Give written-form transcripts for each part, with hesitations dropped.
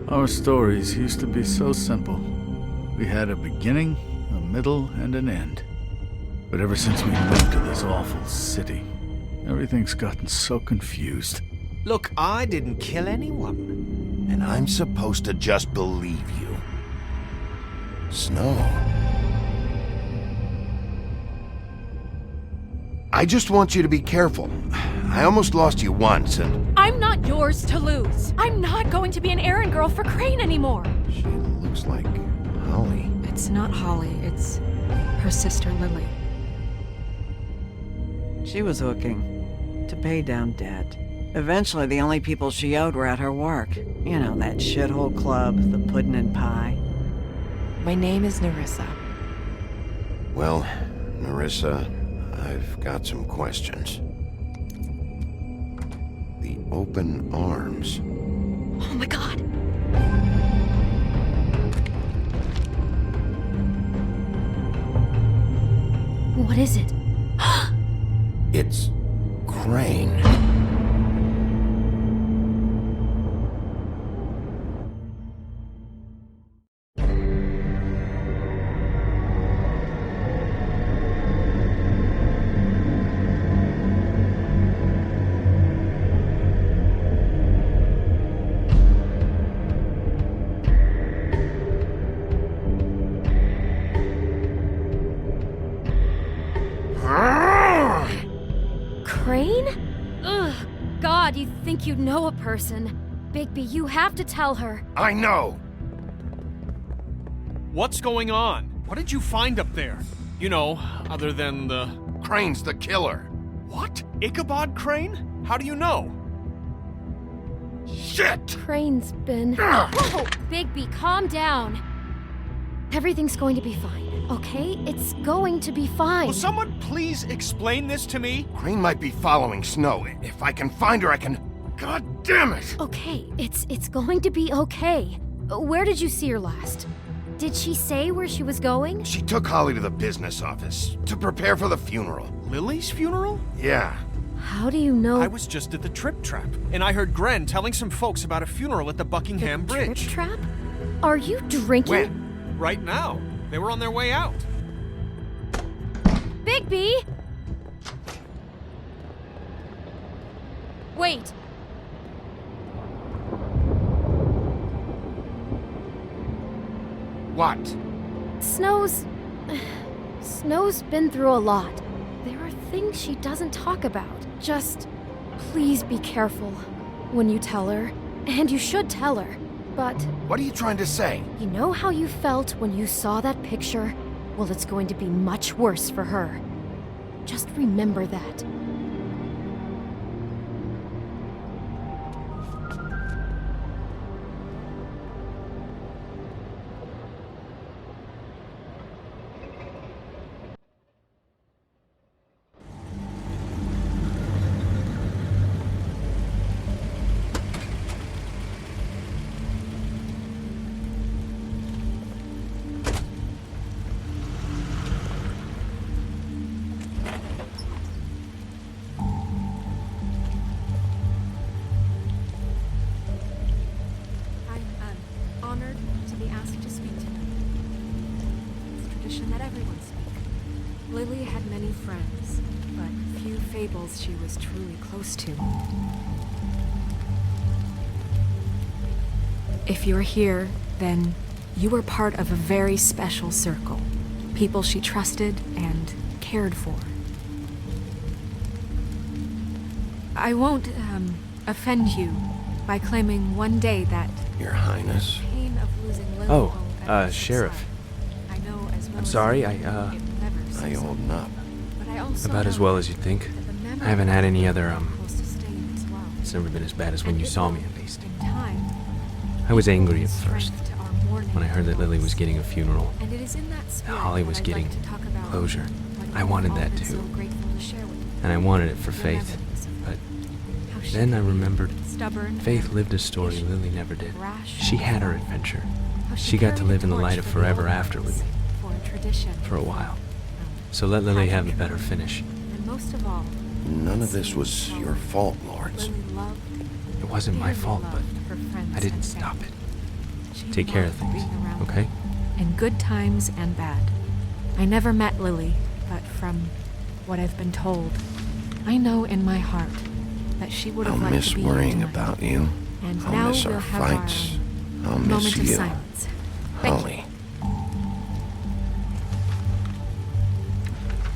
Our stories used to be so simple. We had a beginning, a middle, and an end. But ever since we moved to this awful city, everything's gotten so confused. Look, I didn't kill anyone. And I'm supposed to just believe you. Snow. I just want you to be careful. I almost lost you once, and... I'm not yours to lose. I'm not going to be an errand girl for Crane anymore. She looks like Holly. It's not Holly, it's her sister Lily. She was hooking to pay down debt. Eventually, the only people she owed were at her work. You know, that shithole club, the Puddin' and Pie. My name is Nerissa. Well, Nerissa, I've got some questions. The open arms. Oh my god. What is it? It's Crane. Crane? Ugh. God, you think you know a person. Bigby, you have to tell her. I know! What's going on? What did you find up there? You know, other than the... Crane's the killer. What? Ichabod Crane? How do you know? Shit! Crane's been... Whoa! Bigby, calm down. Everything's going to be fine, okay? It's going to be fine. Will someone please explain this to me? Crane might be following Snow. If I can find her, I can... God damn it! Okay, it's going to be okay. Where did you see her last? Did she say where she was going? She took Holly to the business office to prepare for the funeral. Lily's funeral? Yeah. How do you know? I was just at the Trip Trap, and I heard Gren telling some folks about a funeral at the Buckingham Bridge. Trip Trap? Are you drinking? When? Right now. They were on their way out. Bigby! Wait. What? Snow's been through a lot. There are things she doesn't talk about. Just please be careful when you tell her. And you should tell her. But What are you trying to say? you know how you felt when you saw that picture? Well, it's going to be much worse for her. Just remember that. Honored to be asked to speak to them. It's tradition that everyone speak. Lily had many friends, but few fables she was truly close to. If you're here, then you were part of a very special circle. People she trusted and cared for. I won't, offend you by claiming one day that Your Highness. pain of losing Lily Oh, Holt at Sheriff. I know as well I'm as sorry, you, I it never How you ceases. holding up? But I also About as know well as you'd think. that the memory I haven't had any of other, Lily close to staying as well. It's never been as bad as when And you it saw will, me, at least. in time, I was angry at strength first, to our mourning when I heard that Lily was loss. getting a funeral. And it is in that spirit Holly that was I'd like getting to talk about closure. what I you've wanted all that been too. so grateful to share with me. And I wanted it for Your Faith. evidence of But how she then I could be remembered stubborn Faith and lived a story patient, Lily never did. rash She and had her firm. adventure. How She got to carried live in the torch light of for the forever old after ones, Lily. for a tradition. For a while. So let Lily have a better finish. And most of all, None of this was your fault, Lords. Lily loved It wasn't my dearly fault, but loved her friends I didn't and stop family. it. take care of loved things, being around okay? me, in good times and bad. I never met Lily, but from what I've been told, I know in my heart that she would I'll have liked miss to be here worrying tonight. about you. And I'll now miss we'll our have fights. our I'll miss moment of you. silence. Thank you. Holly.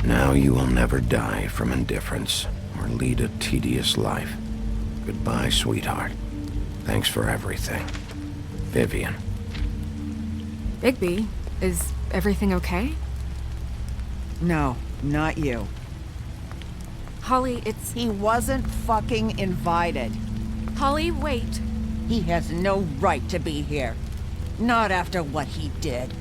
Now you will never die from indifference or lead a tedious life. Goodbye, sweetheart. Thanks for everything. Vivian. Bigby, is everything okay? No, not you. Holly, it's... He wasn't fucking invited. Holly, wait. He has no right to be here. Not after what he did.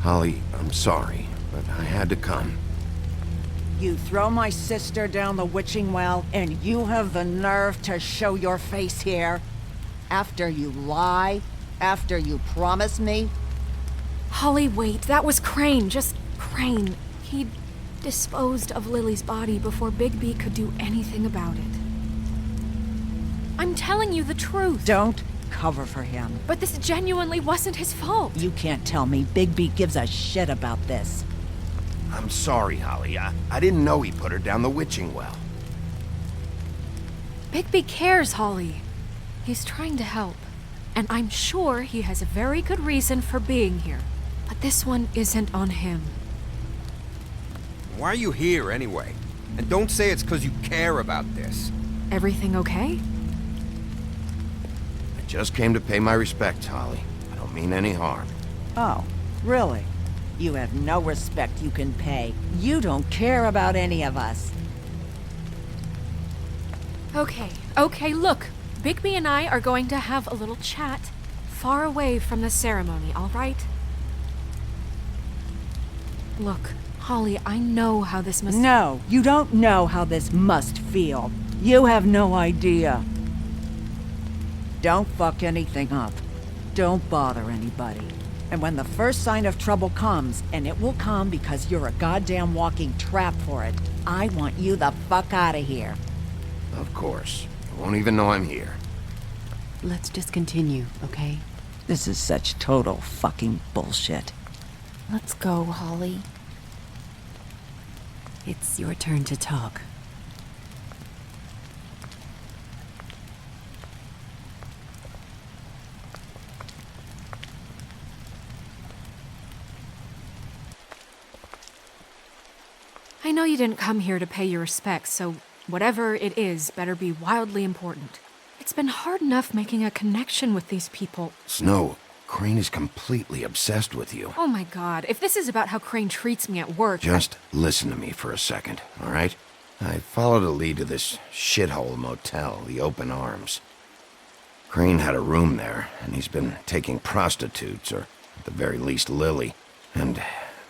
Holly, I'm sorry, but I had to come. You throw my sister down the witching well, and you have the nerve to show your face here? After you lie? After you promise me? Holly, wait. That was Crane. Just Crane. He disposed of Lily's body before Bigby could do anything about it. I'm telling you the truth. Don't cover for him. But this genuinely wasn't his fault. You can't tell me Bigby gives a shit about this. I'm sorry, Holly. I didn't know he put her down the witching well. Bigby cares, Holly. He's trying to help. And I'm sure he has a very good reason for being here. But this one isn't on him. Why are you here, anyway? And don't say it's because you care about this. Everything okay? I just came to pay my respects, Holly. I don't mean any harm. Oh, really? You have no respect you can pay. You don't care about any of us. Okay, look. Bigby and I are going to have a little chat far away from the ceremony, all right? Look, Holly, I know how this must... No, you don't know how this must feel. You have no idea. Don't fuck anything up. Don't bother anybody. And when the first sign of trouble comes, and it will come because you're a goddamn walking trap for it, I want you the fuck out of here. Of course. You won't even know I'm here. Let's just continue, okay? This is such total fucking bullshit. Let's go, Holly. It's your turn to talk. I know you didn't come here to pay your respects, so whatever it is better be wildly important. It's been hard enough making a connection with these people. Snow, Crane is completely obsessed with you. Oh my god, if this is about how Crane treats me at work... Just listen to me for a second, all right? I followed a lead to this shithole motel, the Open Arms. Crane had a room there, and he's been taking prostitutes, or at the very least Lily, and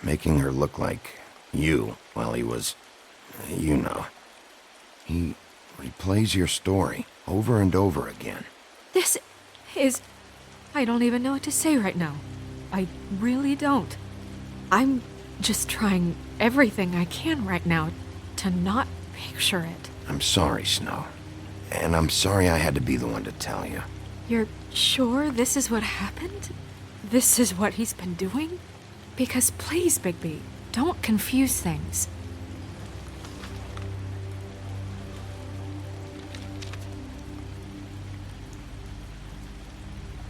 making her look like you while he was... you know. He replays your story over and over again. This is... I don't even know what to say right now. I really don't. I'm just trying everything I can right now to not picture it. I'm sorry, Snow. And I'm sorry I had to be the one to tell you. You're sure this is what happened? This is what he's been doing? Because please, Bigby, don't confuse things.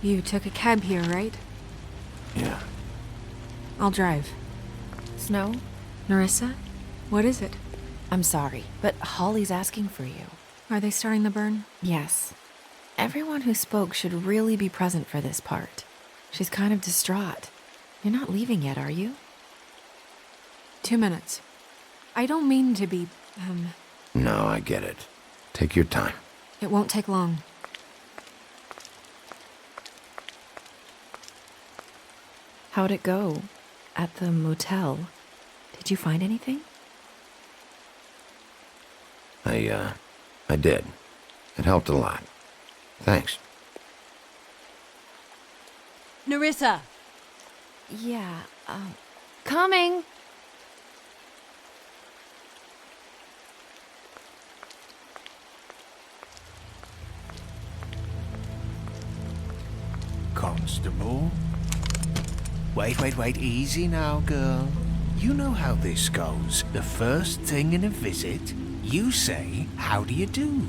You took a cab here, right? Yeah. I'll drive. Snow, Nerissa, what is it? I'm sorry, but Holly's asking for you. Are they starting the burn? Yes. Everyone who spoke should really be present for this part. She's kind of distraught. You're not leaving yet, are you? 2 minutes. I don't mean to be, No, I get it. Take your time. It won't take long. How'd it go? At the motel? Did you find anything? I did. It helped a lot. Thanks. Nerissa! Yeah, coming! Constable. Wait, easy now, girl. You know how this goes. The first thing in a visit, you say, how do you do?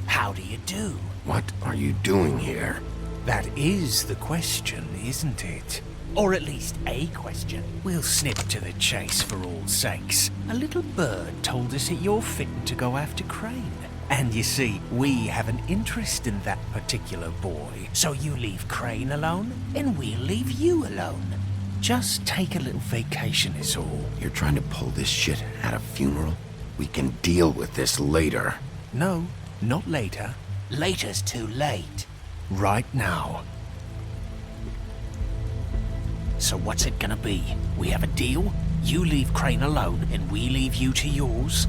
How do you do? What are you doing here? That is the question, isn't it? Or at least a question. We'll snip to the chase for all sakes. A little bird told us that you're fitting to go after Crane. And you see, we have an interest in that particular boy. So you leave Crane alone, and we'll leave you alone. Just take a little vacation is all. You're trying to pull this shit at a funeral? We can deal with this later. No, not later. Later's too late. Right now. So what's it gonna be? We have a deal? You leave Crane alone, and we leave you to yours?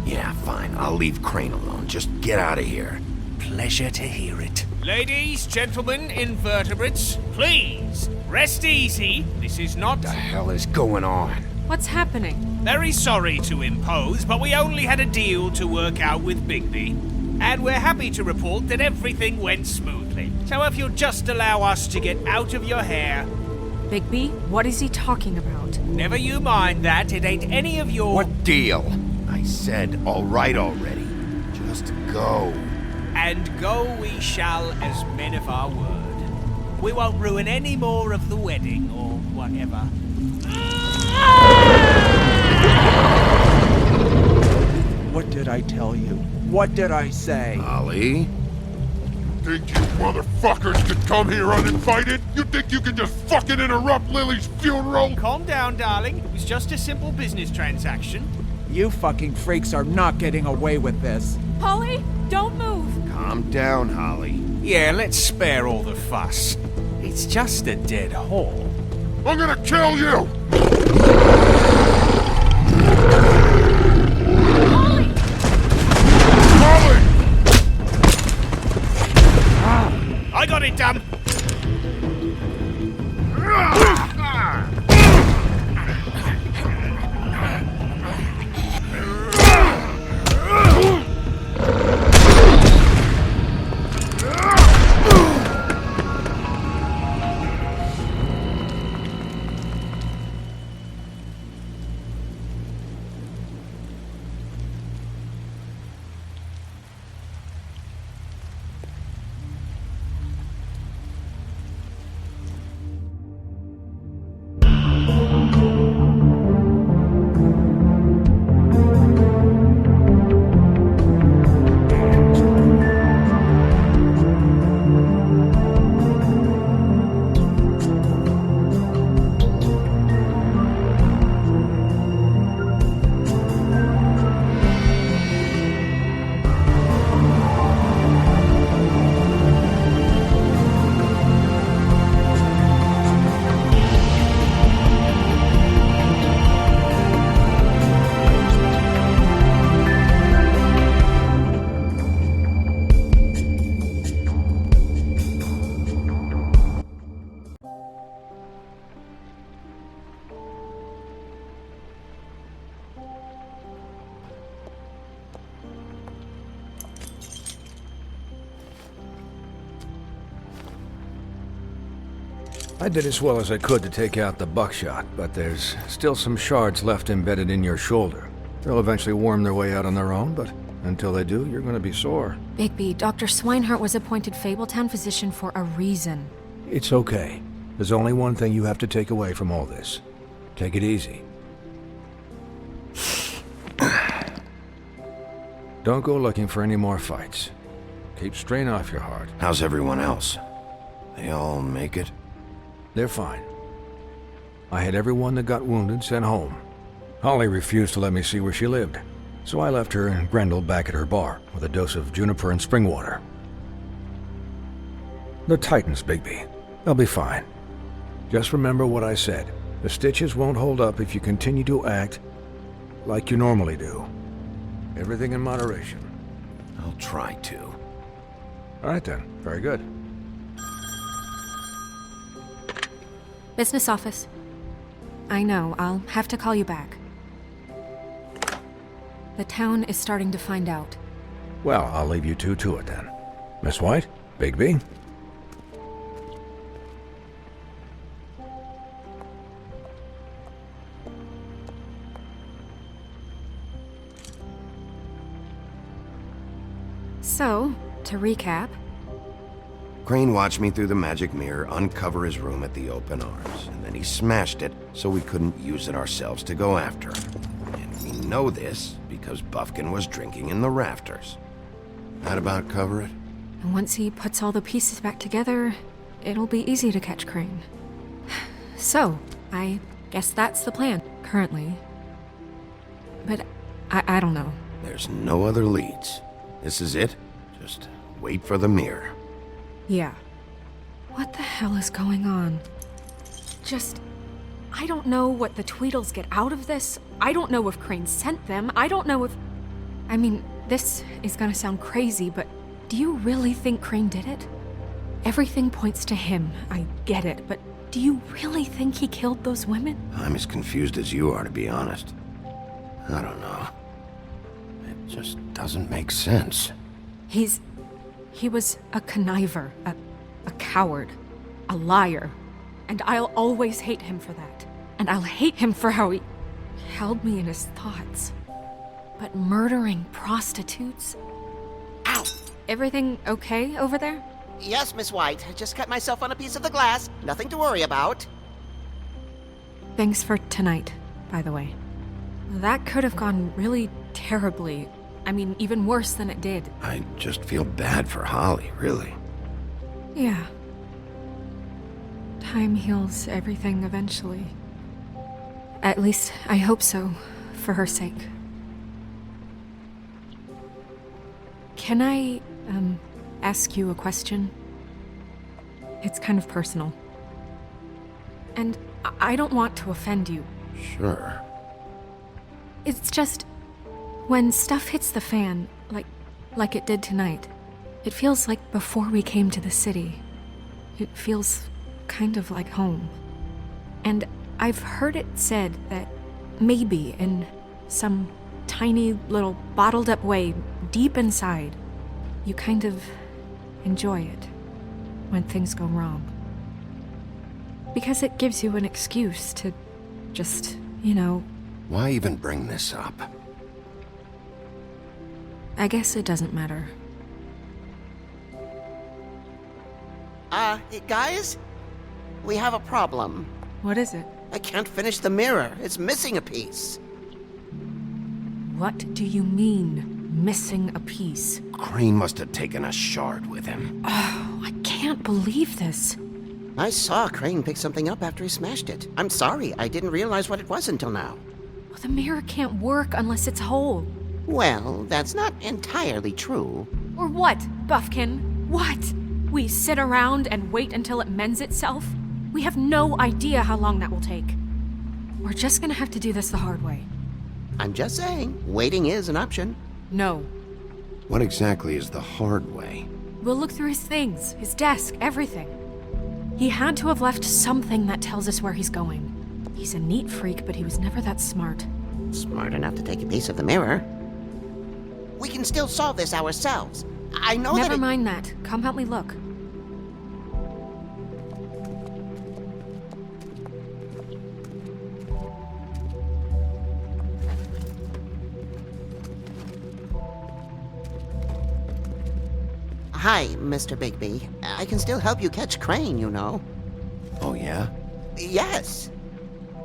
Yeah, fine. I'll leave Crane alone. Just get out of here. Pleasure to hear it. Ladies, gentlemen, invertebrates, please, rest easy. This is not... What the hell is going on? What's happening? Very sorry to impose, but we only had a deal to work out with Bigby. And we're happy to report that everything went smoothly. So if you'll just allow us to get out of your hair... Bigby, what is he talking about? Never you mind that, it ain't any of your... What deal? I said all right already. Just go. And go we shall as men of our word. We won't ruin any more of the wedding or whatever. What did I tell you? What did I say? Holly? Think you motherfuckers could come here uninvited? You think you can just fucking interrupt Lily's funeral? Calm down, darling. It was just a simple business transaction. You fucking freaks are not getting away with this. Holly, don't move. Calm down, Holly. Yeah, let's spare all the fuss. It's just a dead hall. I'm gonna kill you! Holly! Holly! I got it done. I did as well as I could to take out the buckshot, but there's still some shards left embedded in your shoulder. They'll eventually worm their way out on their own, but until they do, you're gonna be sore. Bigby, Dr. Swinehart was appointed Fabletown physician for a reason. It's okay. There's only one thing you have to take away from all this. Take it easy. Don't go looking for any more fights. Keep strain off your heart. How's everyone else? They all make it? They're fine. I had everyone that got wounded sent home. Holly refused to let me see where she lived, so I left her and Grendel back at her bar with a dose of juniper and spring water. The Titans, Bigby. They'll be fine. Just remember what I said. The stitches won't hold up if you continue to act like you normally do. Everything in moderation. I'll try to. All right then. Very good. Business office. I know, I'll have to call you back. The town is starting to find out. Well, I'll leave you two to it then. Miss White? Bigby? So, to recap, Crane watched me through the magic mirror uncover his room at the open arms, and then he smashed it so we couldn't use it ourselves to go after him. And we know this because Buffkin was drinking in the rafters. That about cover it? and once he puts all the pieces back together, it'll be easy to catch Crane. So, I guess that's the plan, currently. But I don't know. There's no other leads. This is it. Just wait for the mirror. Yeah. What the hell is going on? I don't know what the Tweedles get out of this. I don't know if Crane sent them. I don't know if... I mean, this is gonna sound crazy, but do you really think Crane did it? Everything points to him. I get it, but do you really think he killed those women? I'm as confused as you are, to be honest. I don't know. It just doesn't make sense. He was a conniver, a coward, a liar. And I'll always hate him for that. And I'll hate him for how he held me in his thoughts. But murdering prostitutes? Ow! Everything okay over there? Yes, Miss White. I just cut myself on a piece of the glass. Nothing to worry about. Thanks for tonight, by the way. That could have gone really terribly. I mean, even worse than it did. I just feel bad for Holly, really. Yeah. Time heals everything eventually. At least, I hope so, for her sake. Can I, ask you a question? It's kind of personal. And I don't want to offend you. Sure. It's just, when stuff hits the fan, like it did tonight, it feels like before we came to the city. It feels kind of like home. And I've heard it said that maybe in some tiny little bottled up way deep inside, you kind of enjoy it when things go wrong. Because it gives you an excuse to just, Why even bring this up? I guess it doesn't matter. Guys? We have a problem. What is it? I can't finish the mirror. It's missing a piece. What do you mean, missing a piece? Crane must have taken a shard with him. Oh, I can't believe this. I saw Crane pick something up after he smashed it. I'm sorry, I didn't realize what it was until now. Well, the mirror can't work unless it's whole. Well, that's not entirely true. Or what, Buffkin? What? We sit around and wait until it mends itself? We have no idea how long that will take. We're just gonna have to do this the hard way. I'm just saying, waiting is an option. No. What exactly is the hard way? We'll look through his things, his desk, everything. He had to have left something that tells us where he's going. He's a neat freak, but he was never that smart. Smart enough to take a piece of the mirror. We can still solve this ourselves. I know Never mind that. Come help me look. Hi, Mr. Bigby. I can still help you catch Crane, you know. Oh, yeah? Yes.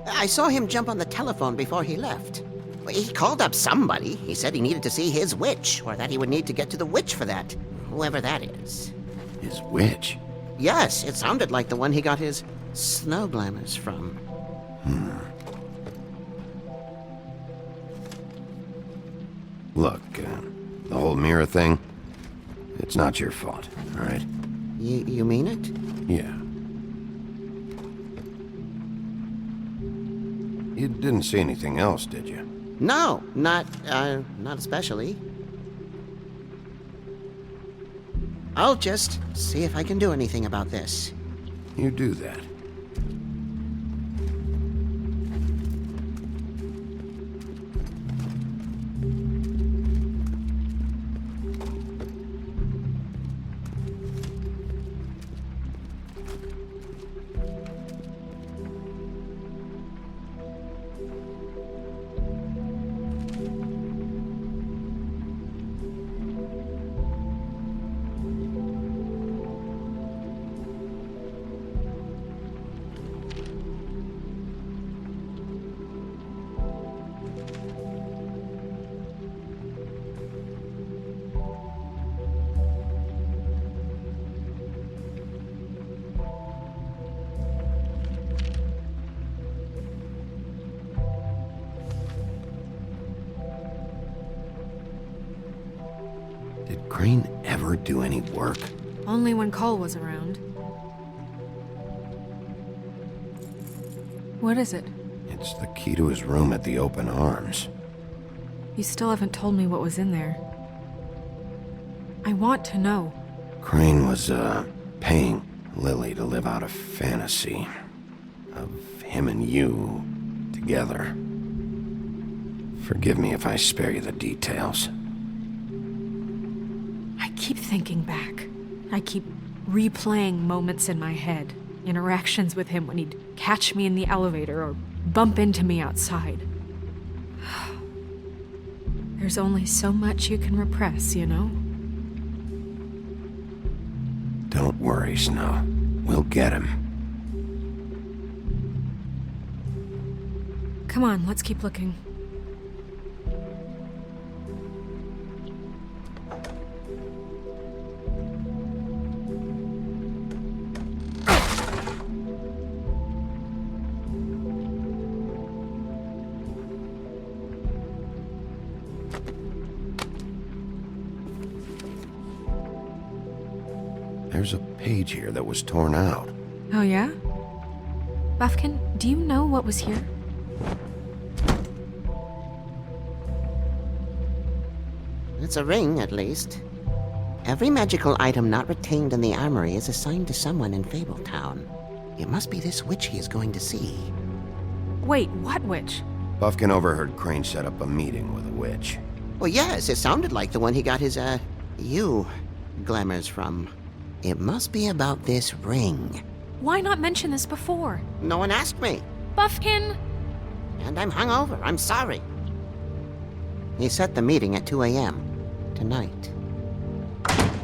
I saw him jump on the telephone before he left. He called up somebody. He said he needed to see his witch, or that he would need to get to the witch for that. Whoever that is. His witch? Yes, it sounded like the one he got his snow glamours from. Look, the whole mirror thing, it's not your fault, all right? You mean it? Yeah. You didn't see anything else, did you? No, not especially. I'll just see if I can do anything about this. You do that. Did Crane ever do any work? Only when Cole was around. What is it? It's the key to his room at the Open Arms. You still haven't told me what was in there. I want to know. Crane was, paying Lily to live out a fantasy of him and you together. Forgive me if I spare you the details. I keep thinking back. I keep replaying moments in my head. Interactions with him when he'd catch me in the elevator or bump into me outside. There's only so much you can repress, you know? Don't worry, Snow. We'll get him. Come on, let's keep looking. There's a page here that was torn out. Oh yeah? Buffkin, do you know what was here? It's a ring, at least. Every magical item not retained in the armory is assigned to someone in Fabletown. It must be this witch he is going to see. Wait, what witch? Buffkin overheard Crane set up a meeting with a witch. Well, yes, it sounded like the one he got his, glamours from. It must be about this ring. Why not mention this before? No one asked me. Buffkin! And I'm hungover. I'm sorry. He set the meeting at 2 a.m. tonight.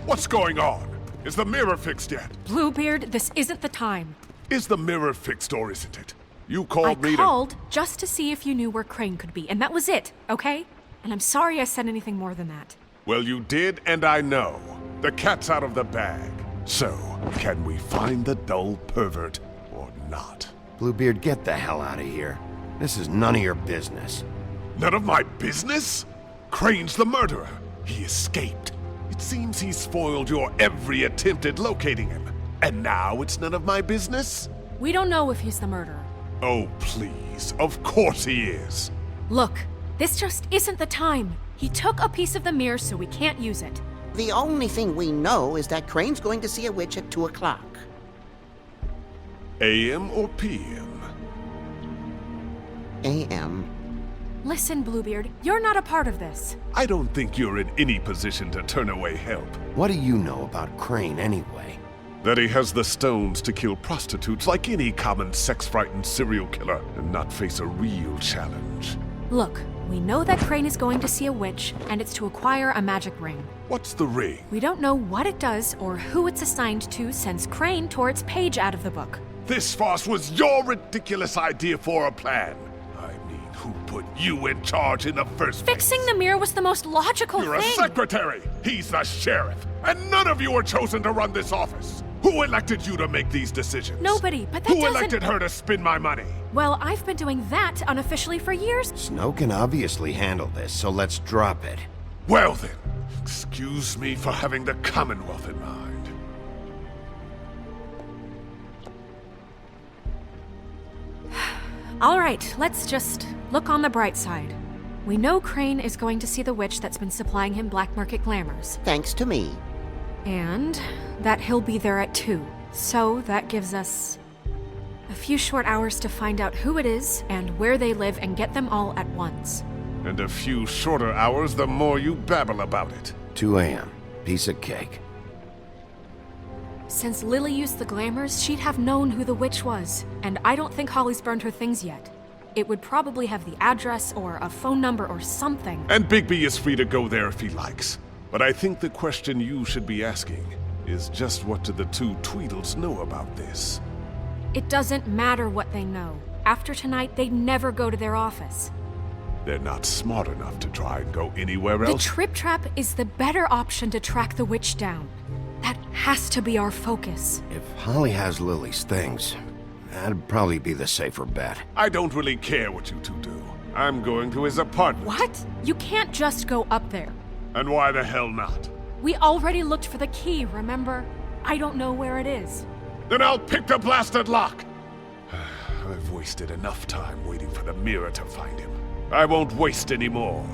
What's going on? Is the mirror fixed yet? Bluebeard, this isn't the time. Is the mirror fixed or isn't it? You called me I called just to see if you knew where Crane could be, and that was it, okay? And I'm sorry I said anything more than that. Well, you did, and I know. The cat's out of the bag. So, can we find the dull pervert or not? Bluebeard, get the hell out of here. This is none of your business. None of my business? Crane's the murderer. He escaped. It seems he spoiled your every attempt at locating him. And now it's none of my business? We don't know if he's the murderer. Oh, please. Of course he is. Look, this just isn't the time. He took a piece of the mirror, so we can't use it. The only thing we know is that Crane's going to see a witch at 2 o'clock. AM or PM? AM. Listen, Bluebeard, you're not a part of this. I don't think you're in any position to turn away help. What do you know about Crane anyway? That he has the stones to kill prostitutes like any common sex-frightened serial killer and not face a real challenge. Look, we know that Crane is going to see a witch, and it's to acquire a magic ring. What's the ring? We don't know what it does or who it's assigned to since Crane tore its page out of the book. This farce was your ridiculous idea for a plan. I mean, who put you in charge in the first place? Fixing the mirror was the most logical You're thing. a secretary! He's the sheriff! And none of you were chosen to run this office! Who elected you to make these decisions? Nobody, but that Who doesn't... elected her to spend my money? Well, I've been doing that unofficially for years. Snow can obviously handle this, so let's drop it. Well then, excuse me for having the Commonwealth in mind. All right, let's just look on the bright side. We know Crane is going to see the witch that's been supplying him black market glamours. Thanks to me. And that he'll be there at 2. So that gives us a few short hours to find out who it is and where they live and get them all at once. And a few shorter hours the more you babble about it. 2 a.m. Piece of cake. Since Lily used the glamours, she'd have known who the witch was. And I don't think Holly's burned her things yet. It would probably have the address or a phone number or something. And Bigby is free to go there if he likes. But I think the question you should be asking is just what do the two Tweedles know about this? It doesn't matter what they know. After tonight, they'd never go to their office. They're not smart enough to try and go anywhere else. The Trip Trap is the better option to track the witch down. That has to be our focus. If Holly has Lily's things, that'd probably be the safer bet. I don't really care what you two do. I'm going to his apartment. What? You can't just go up there. And why the hell not? We already looked for the key, remember? I don't know where it is. Then I'll pick the blasted lock! I've wasted enough time waiting for the mirror to find him. I won't waste any more.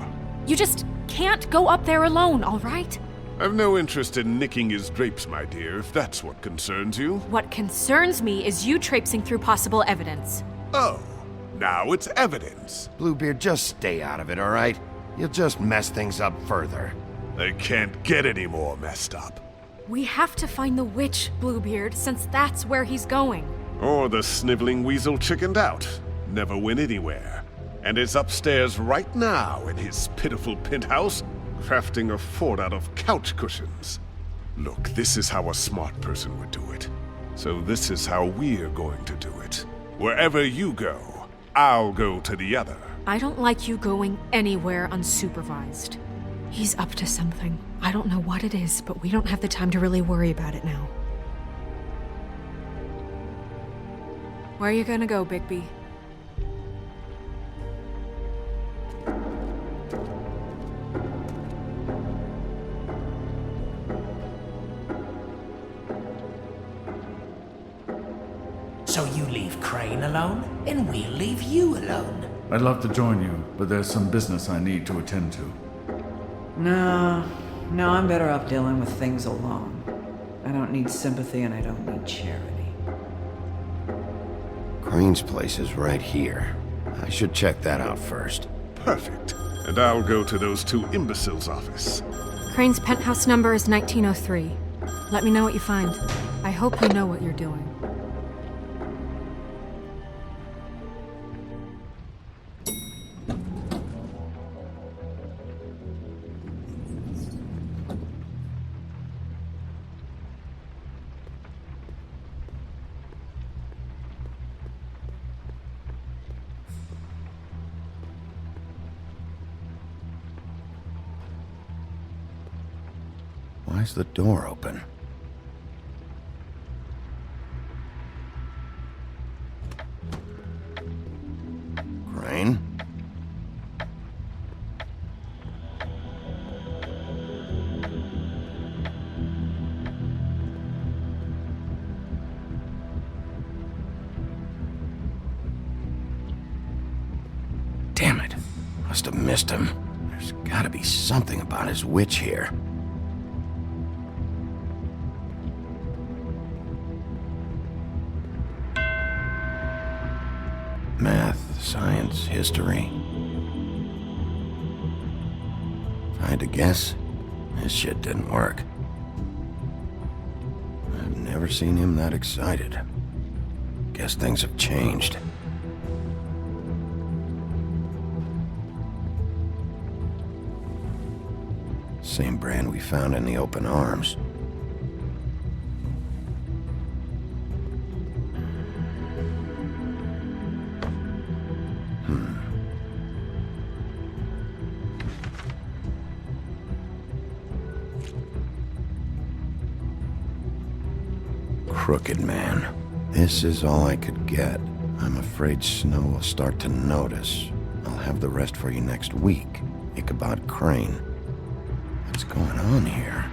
You just can't go up there alone, all right? I've no interest in nicking his drapes, my dear, if that's what concerns you. What concerns me is you traipsing through possible evidence. Oh, now it's evidence. Bluebeard, just stay out of it, all right? You'll just mess things up further. I can't get any more messed up. We have to find the witch, Bluebeard, since that's where he's going. Or the sniveling weasel chickened out. Never went anywhere. And is upstairs right now in his pitiful penthouse, crafting a fort out of couch cushions. Look, this is how a smart person would do it. So this is how we're going to do it. Wherever you go, I'll go to the other. I don't like you going anywhere unsupervised. He's up to something. I don't know what it is, but we don't have the time to really worry about it now. Where are you gonna go, Bigby? So you leave Crane alone, and we'll leave you alone. I'd love to join you, but there's some business I need to attend to. No, I'm better off dealing with things alone. I don't need sympathy and I don't need charity. Crane's place is right here. I should check that out first. Perfect. And I'll go to those two imbeciles' office. Crane's penthouse number is 1903. Let me know what you find. I hope you know what you're doing. Why's the door open? Crane? Damn it. Must have missed him. There's gotta be something about his witch here. Math, science, history. If I had to guess, this shit didn't work. I've never seen him that excited. Guess things have changed. Same brand we found in the open arms. Crooked man. This is all I could get. I'm afraid Snow will start to notice. I'll have the rest for you next week. Ichabod Crane. What's going on here?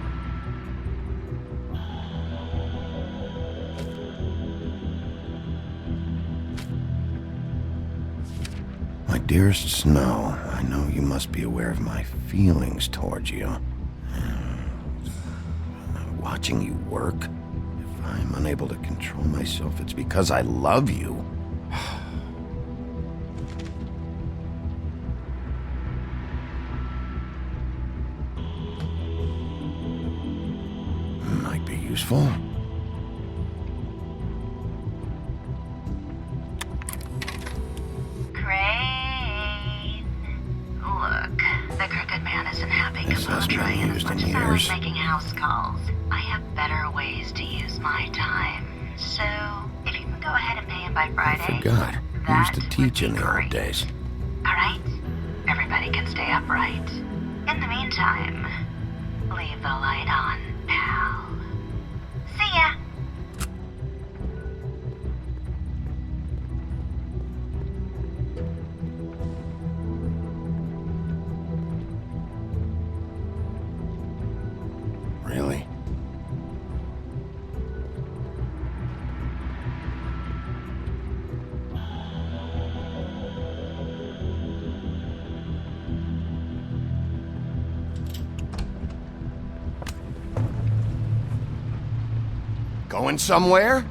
My dearest Snow, I know you must be aware of my feelings towards you. Watching you work, if I'm unable to control myself, it's because I love you. Might be useful. The Crooked Man isn't having This hasn't been used in years. making house calls. I have better ways to use my time. So, if you can go ahead and pay him by Friday. I forgot. I used to teach in the old days. Alright? Everybody can stay upright. In the meantime, leave the light on, pal. See ya! Going somewhere?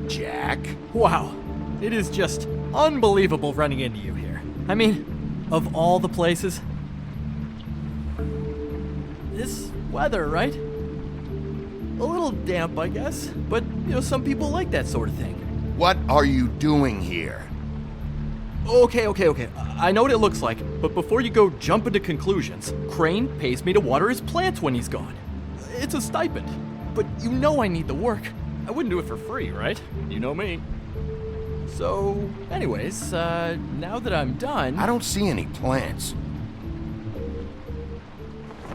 Jack? Wow. It is just unbelievable running into you here. I mean, of all the places. This weather, right? A little damp, I guess. But, some people like that sort of thing. What are you doing here? Okay. I know what it looks like, but before you go jumping to conclusions, Crane pays me to water his plants when he's gone. It's a stipend. But I need the work. I wouldn't do it for free, right? You know me. So, anyways, now that I'm done... I don't see any plants.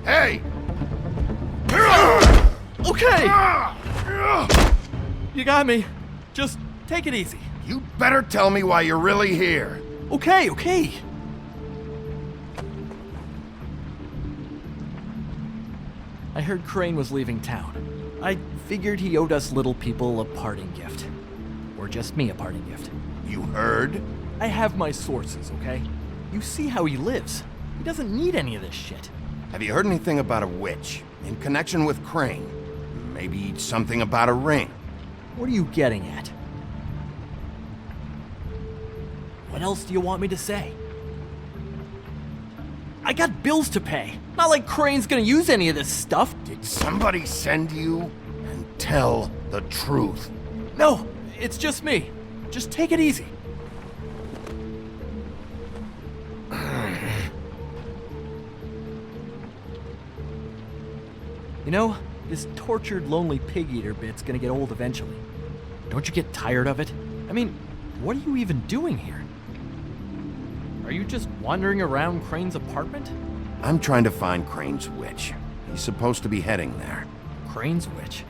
Hey! Okay! You got me. Just take it easy. You better tell me why you're really here. Okay. I heard Crane was leaving town. I figured he owed us little people a parting gift. Or just me a parting gift. You heard? I have my sources, okay? You see how he lives. He doesn't need any of this shit. Have you heard anything about a witch in connection with Crane? Maybe something about a ring? What are you getting at? What else do you want me to say? I got bills to pay. Not like Crane's gonna use any of this stuff. Did somebody send you? And tell the truth. No, it's just me. Just take it easy. This tortured, lonely pig-eater bit's gonna get old eventually. Don't you get tired of it? I mean, what are you even doing here? Are you just wandering around Crane's apartment? I'm trying to find Crane's witch. He's supposed to be heading there. Crane's witch?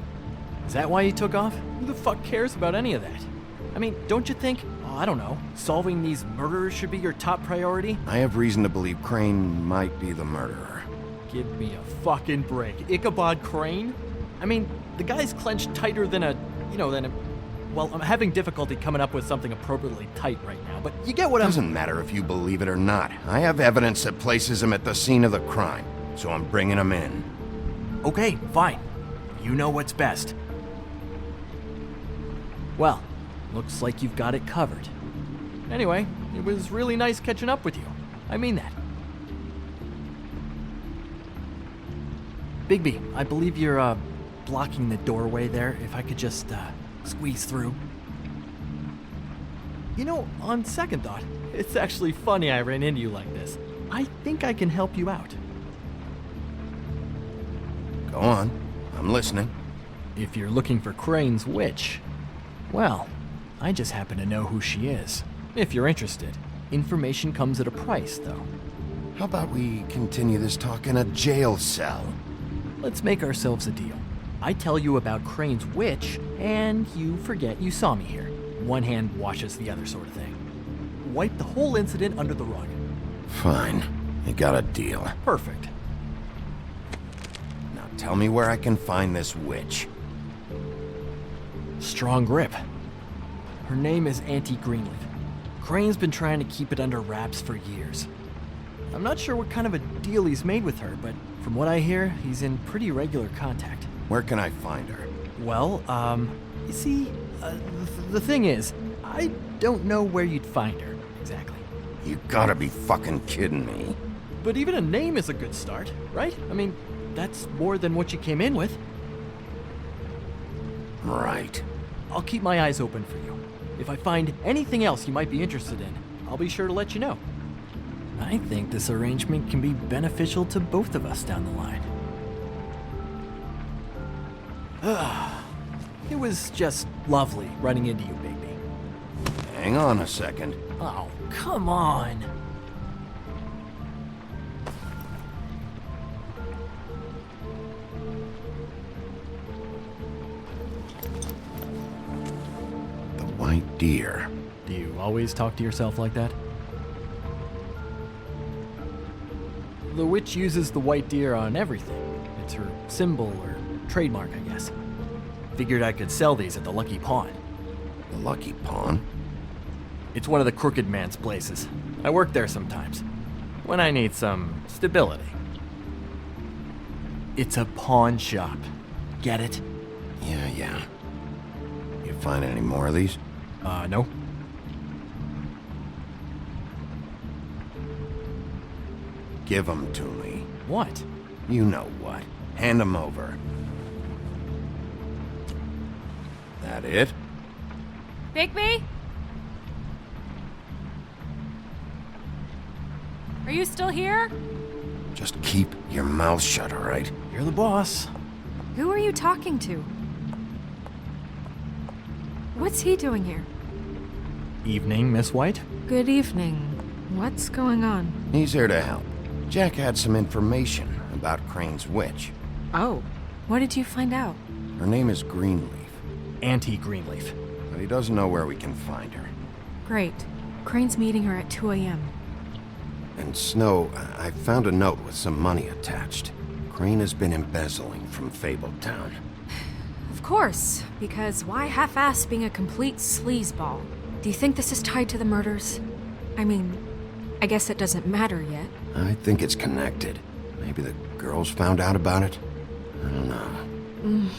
Is that why he took off? Who the fuck cares about any of that? I mean, don't you think, I don't know, solving these murderers should be your top priority? I have reason to believe Crane might be the murderer. Give me a fucking break. Ichabod Crane? I mean, the guy's clenched tighter than well, I'm having difficulty coming up with something appropriately tight right now, but you get what Doesn't matter if you believe it or not. I have evidence that places him at the scene of the crime, so I'm bringing him in. Okay, fine. You know what's best. Well, looks like you've got it covered. Anyway, it was really nice catching up with you. I mean that. Bigby, I believe you're, blocking the doorway there. If I could just, squeeze through. On second thought, it's actually funny I ran into you like this. I think I can help you out. Go on. I'm listening. If you're looking for Crane's witch, well, I just happen to know who she is. If you're interested. Information comes at a price, though. How about we continue this talk in a jail cell? Let's make ourselves a deal. I tell you about Crane's witch, and you forget you saw me here. One hand washes the other sort of thing. Wipe the whole incident under the rug. Fine. You got a deal. Perfect. Now tell me where I can find this witch. Strong grip. Her name is Auntie Greenleaf. Crane's been trying to keep it under wraps for years. I'm not sure what kind of a deal he's made with her, but from what I hear, he's in pretty regular contact. Where can I find her? Well, you see, the thing is, I don't know where you'd find her, exactly. You gotta be fucking kidding me. But even a name is a good start, right? I mean, that's more than what you came in with. Right. I'll keep my eyes open for you. If I find anything else you might be interested in, I'll be sure to let you know. I think this arrangement can be beneficial to both of us down the line. It was just lovely running into you, Bigby. Hang on a second. Oh, come on. The white deer. Do you always talk to yourself like that? The witch uses the white deer on everything. It's her symbol or trademark, I guess. Figured I could sell these at the Lucky Pawn. The Lucky Pawn? It's one of the crooked man's places. I work there sometimes, when I need some stability. It's a pawn shop. Get it? Yeah. You find any more of these? No. Give them to me. What? You know what. Hand them over. That it? Bigby? Are you still here? Just keep your mouth shut, all right? You're the boss. Who are you talking to? What's he doing here? Evening, Miss White. Good evening. What's going on? He's here to help. Jack had some information about Crane's witch. Oh, what did you find out? Her name is Greenleaf. Auntie Greenleaf. But he doesn't know where we can find her. Great. Crane's meeting her at 2 a.m. And Snow, I found a note with some money attached. Crane has been embezzling from Fabletown. Of course, because why half-ass being a complete sleazeball? Do you think this is tied to the murders? I mean, I guess it doesn't matter yet. I think it's connected. Maybe the girls found out about it? I don't know.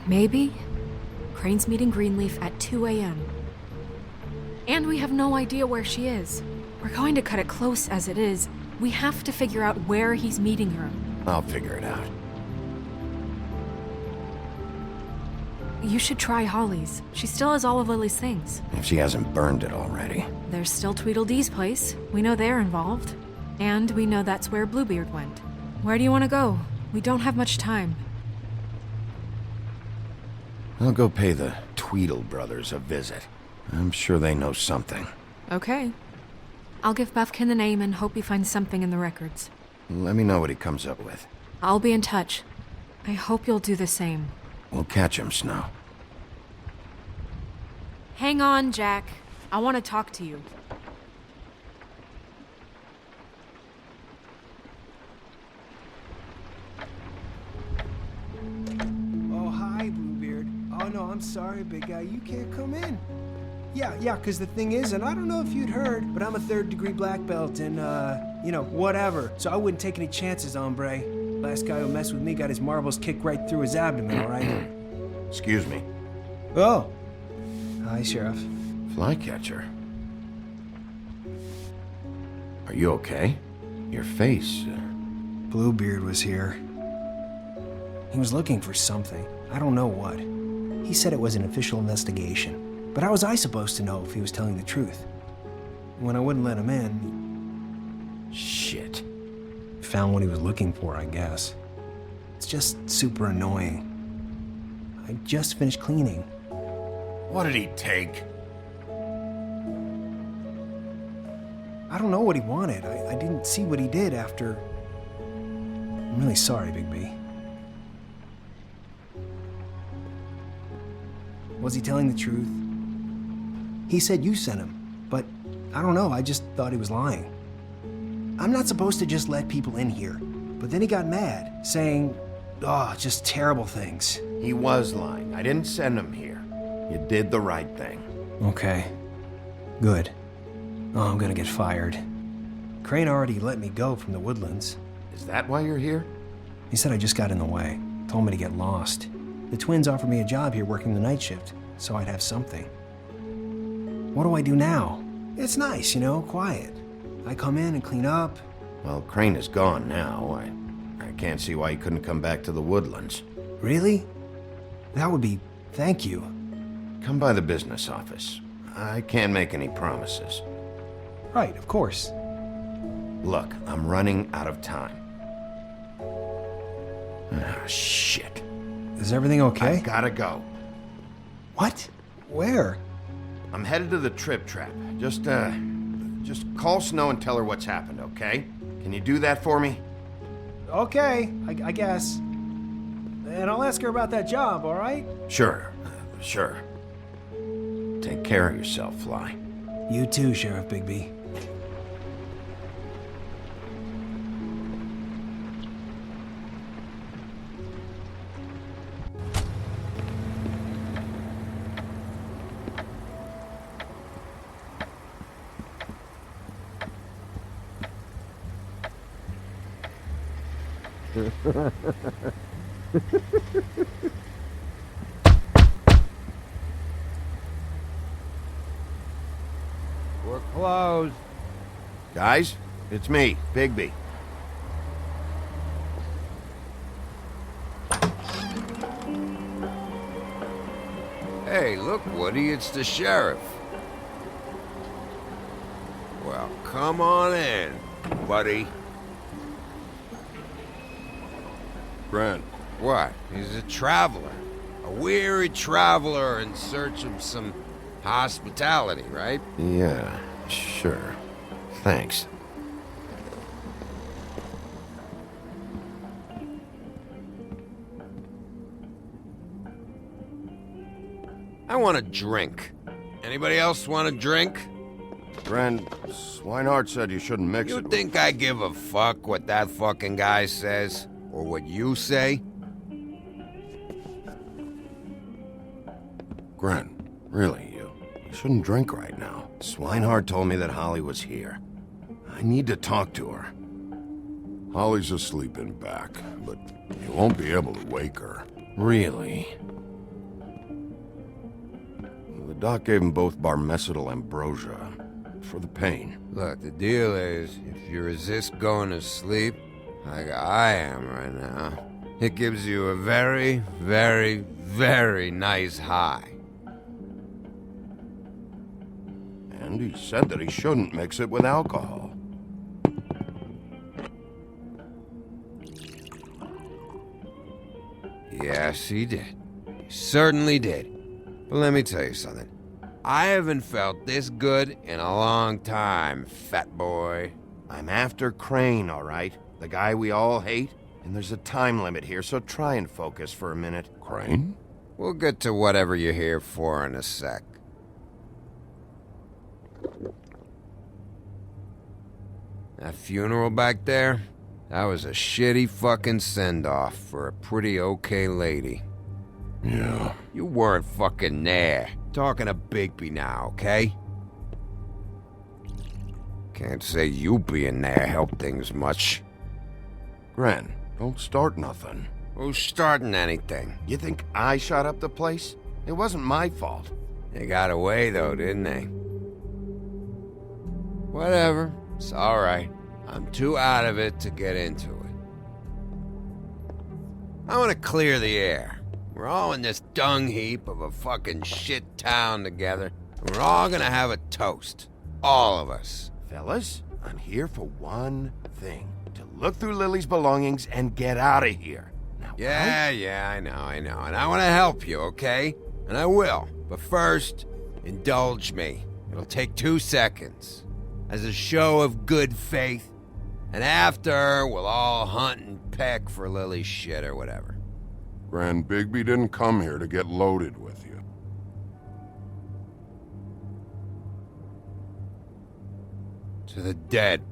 Maybe. Crane's meeting Greenleaf at 2 a.m. And we have no idea where she is. We're going to cut it close as it is. We have to figure out where he's meeting her. I'll figure it out. You should try Holly's. She still has all of Lily's things. If she hasn't burned it already. There's still Tweedledee's place. We know they're involved. And we know that's where Bluebeard went. Where do you want to go? We don't have much time. I'll go pay the Tweedle brothers a visit. I'm sure they know something. Okay. I'll give Buffkin the name and hope he finds something in the records. Let me know what he comes up with. I'll be in touch. I hope you'll do the same. We'll catch him, Snow. Hang on, Jack. I want to talk to you. Oh, hi, Bluebeard. Oh, no, I'm sorry, big guy. You can't come in. Yeah, because the thing is, and I don't know if you'd heard, but I'm a third-degree black belt and, whatever. So I wouldn't take any chances, hombre. Last guy who messed with me got his marbles kicked right through his abdomen, all right? Excuse me. Oh. Hi, Sheriff. Flycatcher. Are you okay? Your face... Bluebeard was here. He was looking for something. I don't know what. He said it was an official investigation. But how was I supposed to know if he was telling the truth? When I wouldn't let him in... Shit. Found what he was looking for, I guess. It's just super annoying. I just finished cleaning. What did he take? I don't know what he wanted. I didn't see what he did after... I'm really sorry, Bigby. Was he telling the truth? He said you sent him, but I don't know, I just thought he was lying. I'm not supposed to just let people in here, but then he got mad, saying, just terrible things. He was lying. I didn't send him here. You did the right thing. Okay. Good. Oh, I'm gonna get fired. Crane already let me go from the Woodlands. Is that why you're here? He said I just got in the way. Told me to get lost. The twins offered me a job here working the night shift, so I'd have something. What do I do now? It's nice, quiet. I come in and clean up. Well, Crane is gone now. I can't see why he couldn't come back to the Woodlands. Really? That would be... thank you. Come by the business office. I can't make any promises. Right, of course. Look, I'm running out of time. Ah, shit. Is everything okay? I've gotta go. What? Where? I'm headed to the Trip Trap. Just call Snow and tell her what's happened, okay? Can you do that for me? Okay, I guess. And I'll ask her about that job, all right? Sure. Take care of yourself, Fly. You too, Sheriff Bigby. We're closed. Guys, it's me, Bigby. Hey, look, Woody, it's the sheriff. Well, come on in, buddy. Grant. What? He's a traveler. A weary traveler in search of some hospitality, right? Yeah, sure. Thanks. I want a drink. Anybody else want a drink? Friend, Swinehart said you shouldn't mix it. You think I give a fuck what that fucking guy says? Or what you say? Gren, really, you shouldn't drink right now. Swinehart told me that Holly was here. I need to talk to her. Holly's asleep in back, but you won't be able to wake her. Really? The doc gave them both Barmecidal ambrosia for the pain. Look, the deal is, if you resist going to sleep, like I am right now, it gives you a very, very, very nice high. And he said that he shouldn't mix it with alcohol. Yes, he did. He certainly did. But let me tell you something. I haven't felt this good in a long time, fat boy. I'm after Crane, all right? The guy we all hate? And there's a time limit here, so try and focus for a minute. Crane? We'll get to whatever you're here for in a sec. That funeral back there? That was a shitty fucking send-off for a pretty okay lady. Yeah. You weren't fucking there. Talking to Bigby now, okay? Can't say you being there helped things much. Gren, don't start nothing. Who's starting anything? You think I shot up the place? It wasn't my fault. They got away though, didn't they? Whatever. It's alright. I'm too out of it to get into it. I want to clear the air. We're all in this dung heap of a fucking shit town together. And we're all gonna have a toast. All of us. Fellas, I'm here for one thing. To look through Lily's belongings and get out of here. Now, Yeah, I know. And I want to help you, okay? And I will. But first, indulge me. It'll take 2 seconds. As a show of good faith. And after, we'll all hunt and peck for Lily's shit or whatever. Grand Bigby didn't come here to get loaded with you. To the dead.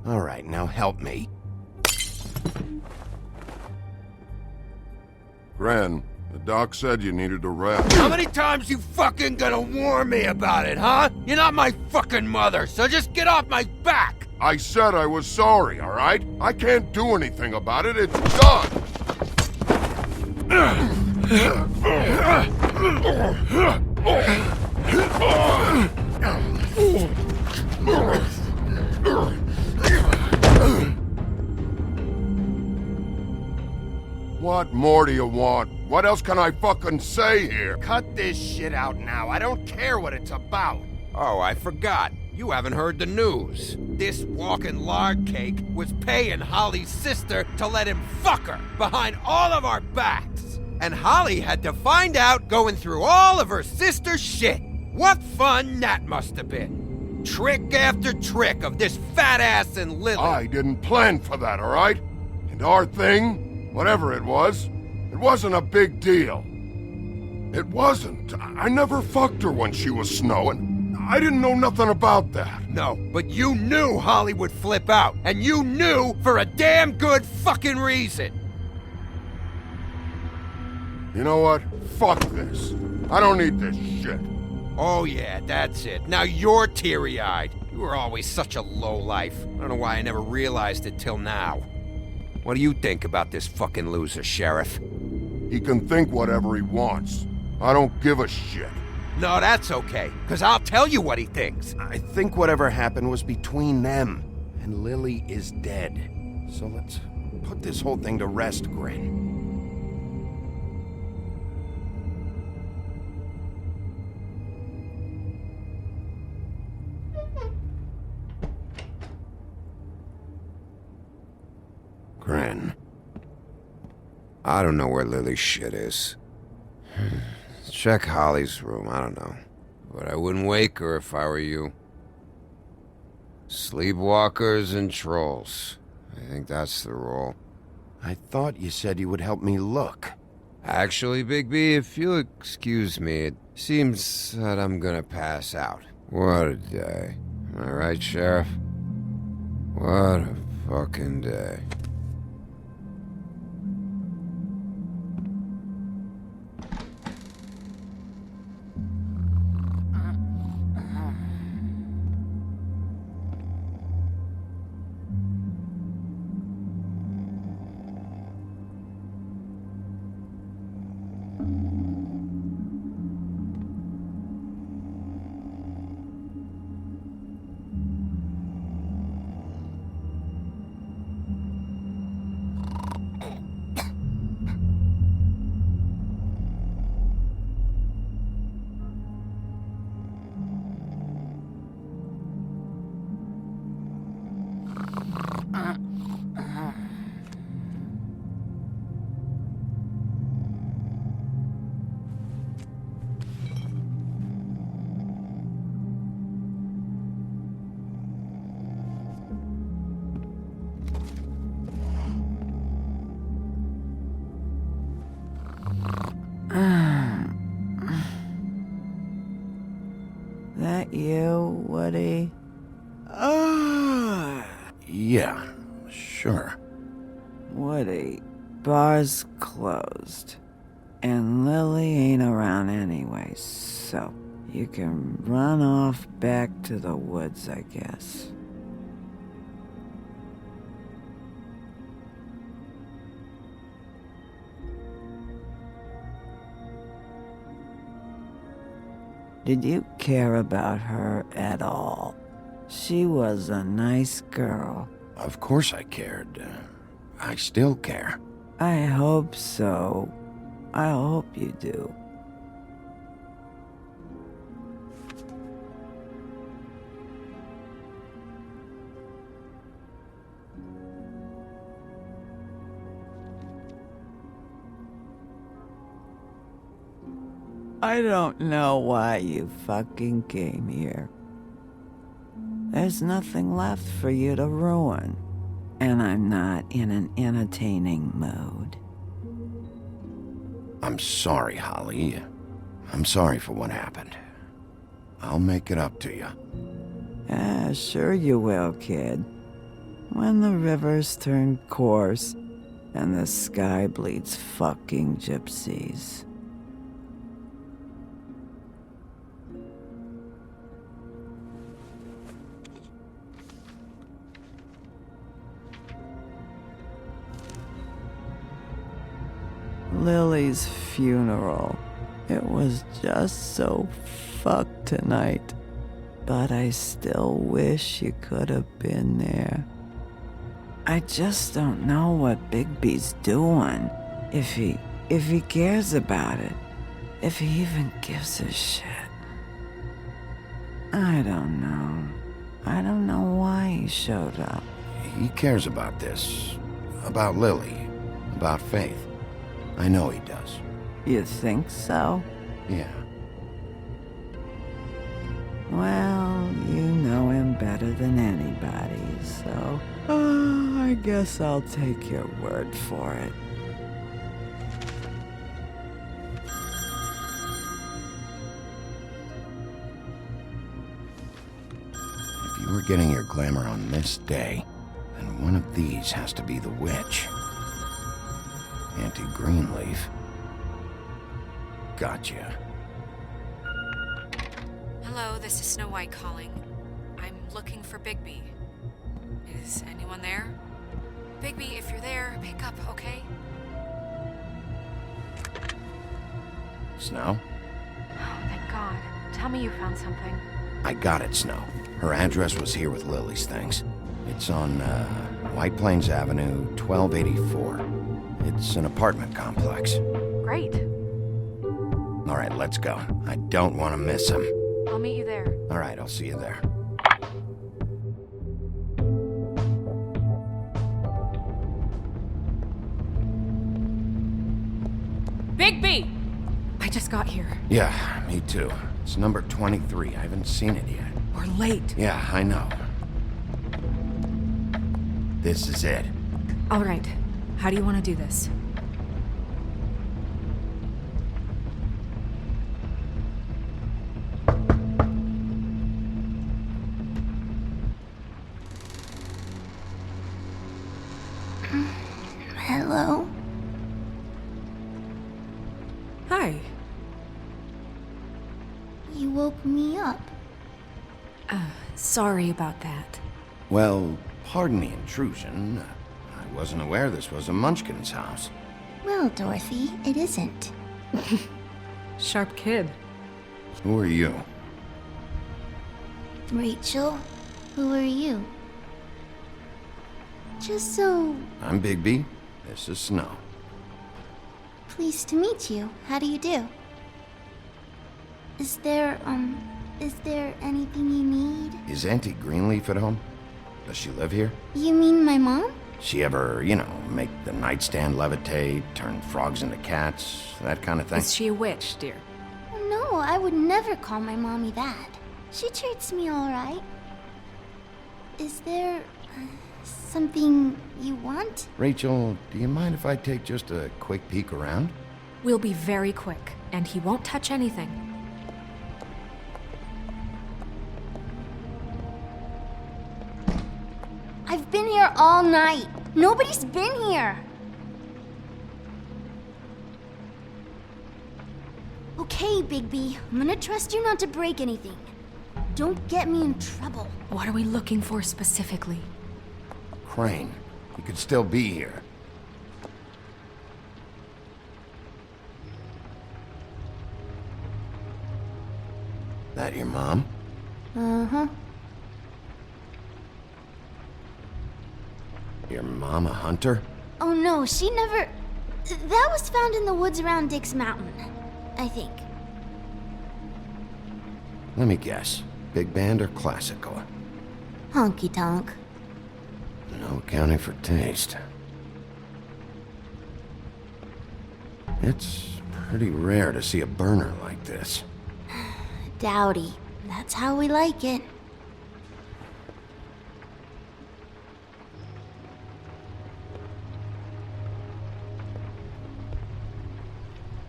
All right, now help me. Gran, the doc said you needed a rest. How many times you fucking gonna warn me about it, huh? You're not my fucking mother, so just get off my back! I said I was sorry, all right? I can't do anything about it. It's done. What more do you want? What else can I fucking say here? Cut this shit out now. I don't care what it's about. Oh, I forgot. You haven't heard the news. This walking lard cake was paying Holly's sister to let him fuck her behind all of our backs. And Holly had to find out going through all of her sister's shit. What fun that must have been. Trick after trick of this fat ass and Lily. I didn't plan for that, all right? And our thing, whatever it wasn't a big deal. It wasn't. I never fucked her when she was snowing. I didn't know nothing about that. No, but you knew Holly would flip out. And you knew for a damn good fucking reason. You know what? Fuck this. I don't need this shit. Oh yeah, that's it. Now you're teary-eyed. You were always such a lowlife. I don't know why I never realized it till now. What do you think about this fucking loser, Sheriff? He can think whatever he wants. I don't give a shit. No, that's okay, because I'll tell you what he thinks. I think whatever happened was between them, and Lily is dead. So let's put this whole thing to rest, Grin. Grin. I don't know where Lily's shit is. Check Holly's room, I don't know. But I wouldn't wake her if I were you. Sleepwalkers and trolls. I think that's the rule. I thought you said you would help me look. Actually, Bigby, if you'll excuse me, it seems that I'm gonna pass out. What a day. Am I right, Sheriff? What a fucking day. That you, Woody? Yeah, sure. Woody, bar's closed. And Lily ain't around anyway, so you can run off back to the woods, I guess. Did you care about her at all? She was a nice girl. Of course I cared. I still care. I hope so. I hope you do. I don't know why you fucking came here. There's nothing left for you to ruin. And I'm not in an entertaining mood. I'm sorry, Holly. I'm sorry for what happened. I'll make it up to you. Yeah, sure you will, kid. When the rivers turn coarse and the sky bleeds fucking gypsies. Lily's funeral. It was just so fucked tonight. But I still wish you could have been there. I just don't know what Bigby's doing. If he cares about it. If he even gives a shit. I don't know. I don't know why he showed up. He cares about this. About Lily. About Faith. I know he does. You think so? Yeah. Well, you know him better than anybody, so... I guess I'll take your word for it. If you were getting your glamour on this day, then one of these has to be the witch. Auntie Greenleaf. Gotcha. Hello, this is Snow White calling. I'm looking for Bigby. Is anyone there? Bigby, if you're there, pick up, okay? Snow? Oh, thank God. Tell me you found something. I got it, Snow. Her address was here with Lily's things. It's on, White Plains Avenue, 1284. It's an apartment complex. Great. All right, let's go. I don't want to miss him. I'll meet you there. All right, I'll see you there. Bigby! I just got here. Yeah, me too. It's number 23. I haven't seen it yet. We're late. Yeah, I know. This is it. All right. How do you want to do this? Hello? Hi. You woke me up. Sorry about that. Well, pardon the intrusion. I wasn't aware this was a Munchkin's house. Well, Dorothy, it isn't. Sharp kid. Who are you? Rachel, who are you? Just so I'm Bigby. This is Snow. pleased to meet you. How do you do? Is there anything you need? Is Auntie Greenleaf at home? Does she live here? You mean my mom? She ever, make the nightstand levitate, turn frogs into cats, that kind of thing? Is she a witch, dear? No, I would never call my mommy that. She treats me all right. Is there something you want? Rachel, do you mind if I take just a quick peek around? We'll be very quick, and he won't touch anything. I've been here all night. Nobody's been here. Okay, Bigby. I'm gonna trust you not to break anything. Don't get me in trouble. What are we looking for specifically? Crane. He could still be here. That your mom? Uh-huh. Your mom a hunter? Oh no, she never... That was found in the woods around Dick's Mountain, I think. Let me guess. Big band or classical? Honky tonk. No accounting for taste. It's pretty rare to see a burner like this. Dowdy. That's how we like it.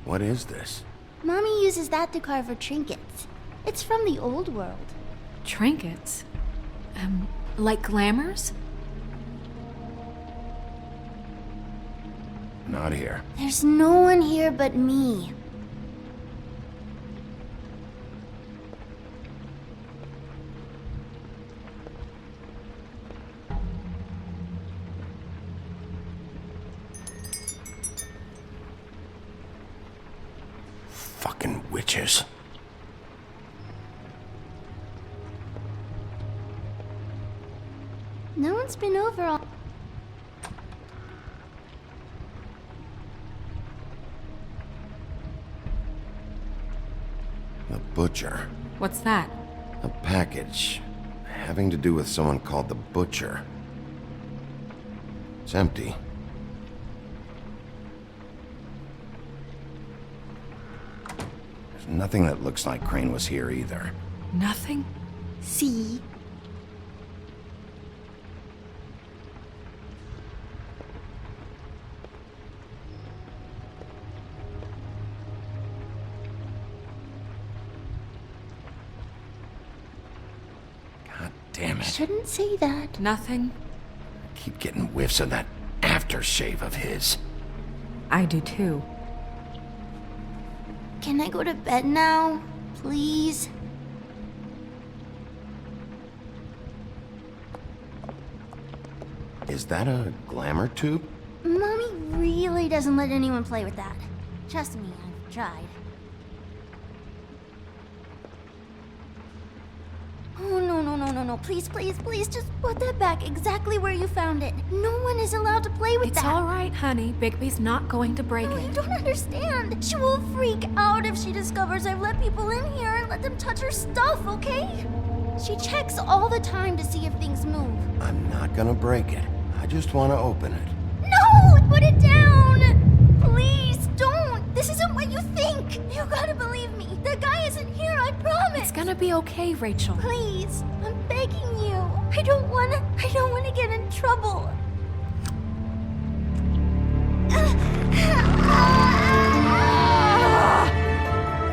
What is this? Mommy uses that to carve her trinkets. It's from the old world. Trinkets? Like glamours? Not here. There's no one here but me. Fucking witches. No one's been over all... The Butcher. What's that? A package having to do with someone called the Butcher. It's empty. There's nothing that looks like Crane was here either. Nothing? See? Damn it. Shouldn't say that. Nothing? Keep getting whiffs of that aftershave of his. I do too. Can I go to bed now? Please? Is that a glamour tube? Mommy really doesn't let anyone play with that. Trust me, I've tried. Oh, no. Please, just put that back exactly where you found it. No one is allowed to play with that. It's all right, honey. Bigby's not going to break it. You don't understand. She will freak out if she discovers I've let people in here and let them touch her stuff, okay? She checks all the time to see if things move. I'm not gonna break it. I just want to open it. No! Put it down! Please, don't! This isn't what you think! You gotta believe me. That guy isn't here, I promise! It's gonna be okay, Rachel. Please, I'm begging you. I don't wanna get in trouble.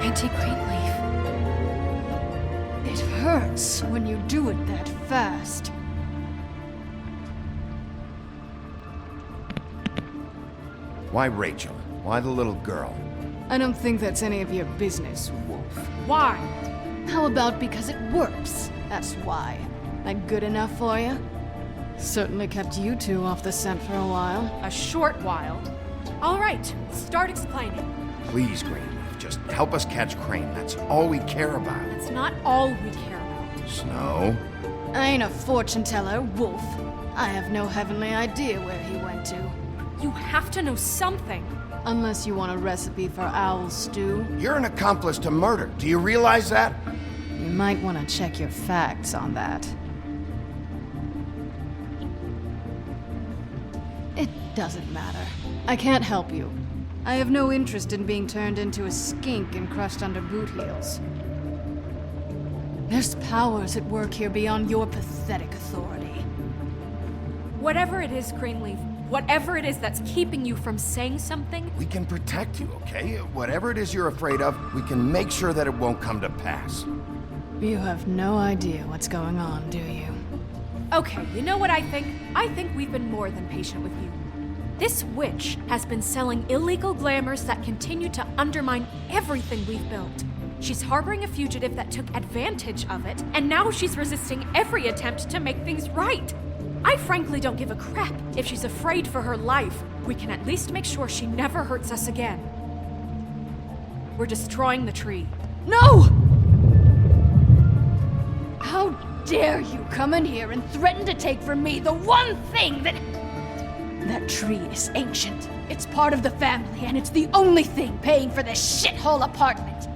Auntie Greenleaf. It hurts when you do it that fast. Why Rachel? Why the little girl? I don't think that's any of your business, Wolf. Why? How about because it works? That's why. That good enough for you? Certainly kept you two off the scent for a while. A short while. All right, start explaining. Please, Greenleaf, just help us catch Crane. That's all we care about. That's not all we care about. Snow? I ain't a fortune teller, Wolf. I have no heavenly idea where he went to. You have to know something. Unless you want a recipe for owl stew. You're an accomplice to murder. Do you realize that? You might want to check your facts on that. It doesn't matter. I can't help you. I have no interest in being turned into a skink and crushed under boot heels. There's powers at work here beyond your pathetic authority. Whatever it is, Greenleaf, whatever it is that's keeping you from saying something... We can protect you, okay? Whatever it is you're afraid of, we can make sure that it won't come to pass. You have no idea what's going on, do you? Okay, you know what I think? I think we've been more than patient with you. This witch has been selling illegal glamours that continue to undermine everything we've built. She's harboring a fugitive that took advantage of it, and now she's resisting every attempt to make things right. I frankly don't give a crap if she's afraid for her life. We can at least make sure she never hurts us again. We're destroying the tree. No! How dare you come in here and threaten to take from me the one thing that... That tree is ancient. It's part of the family, and it's the only thing paying for this shithole apartment.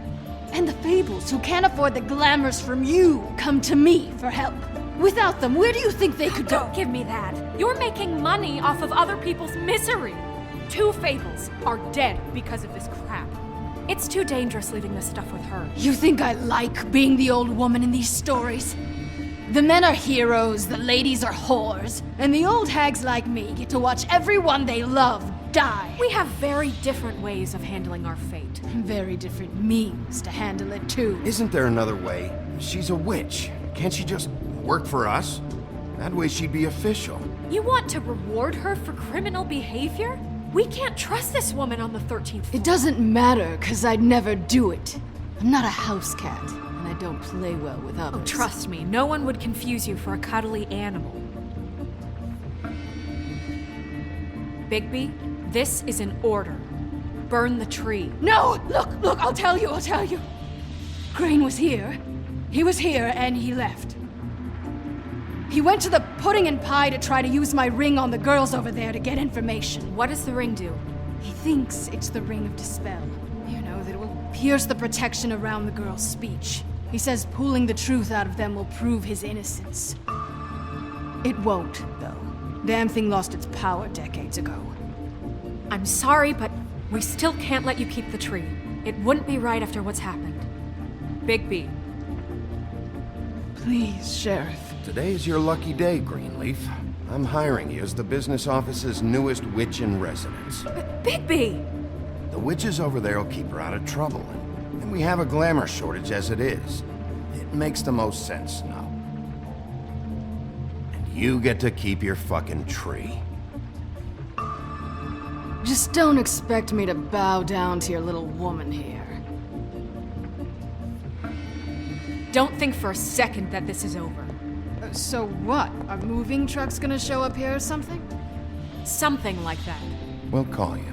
And the Fables, who can't afford the glamours from you, come to me for help. Without them, where do you think they could go? Don't give me that. You're making money off of other people's misery. 2 Fables are dead because of this crap. It's too dangerous leaving this stuff with her. You think I like being the old woman in these stories? The men are heroes, the ladies are whores, and the old hags like me get to watch everyone they love die. We have very different ways of handling our fate. Very different means to handle it, too. Isn't there another way? She's a witch. Can't she just work for us? That way she'd be official. You want to reward her for criminal behavior? We can't trust this woman on the 13th floor. It doesn't matter, because I'd never do it. I'm not a house cat, and I don't play well with others. Oh, trust me, no one would confuse you for a cuddly animal. Bigby, this is an order. Burn the tree. No! Look, I'll tell you. Crane was here. He was here, and he left. He went to the pudding and pie to try to use my ring on the girls over there to get information. What does the ring do? He thinks it's the ring of dispel. You know, that it will pierce the protection around the girls' speech. He says pulling the truth out of them will prove his innocence. It won't, though. Damn thing lost its power decades ago. I'm sorry, but we still can't let you keep the tree. It wouldn't be right after what's happened. Bigby. Please, Sheriff. Today is your lucky day, Greenleaf. I'm hiring you as the business office's newest witch in residence. Bigby! The witches over there will keep her out of trouble, and we have a glamour shortage as it is. It makes the most sense now. And you get to keep your fucking tree. Just don't expect me to bow down to your little woman here. Don't think for a second that this is over. So what? A moving truck's gonna show up here or something? Something like that. We'll call you.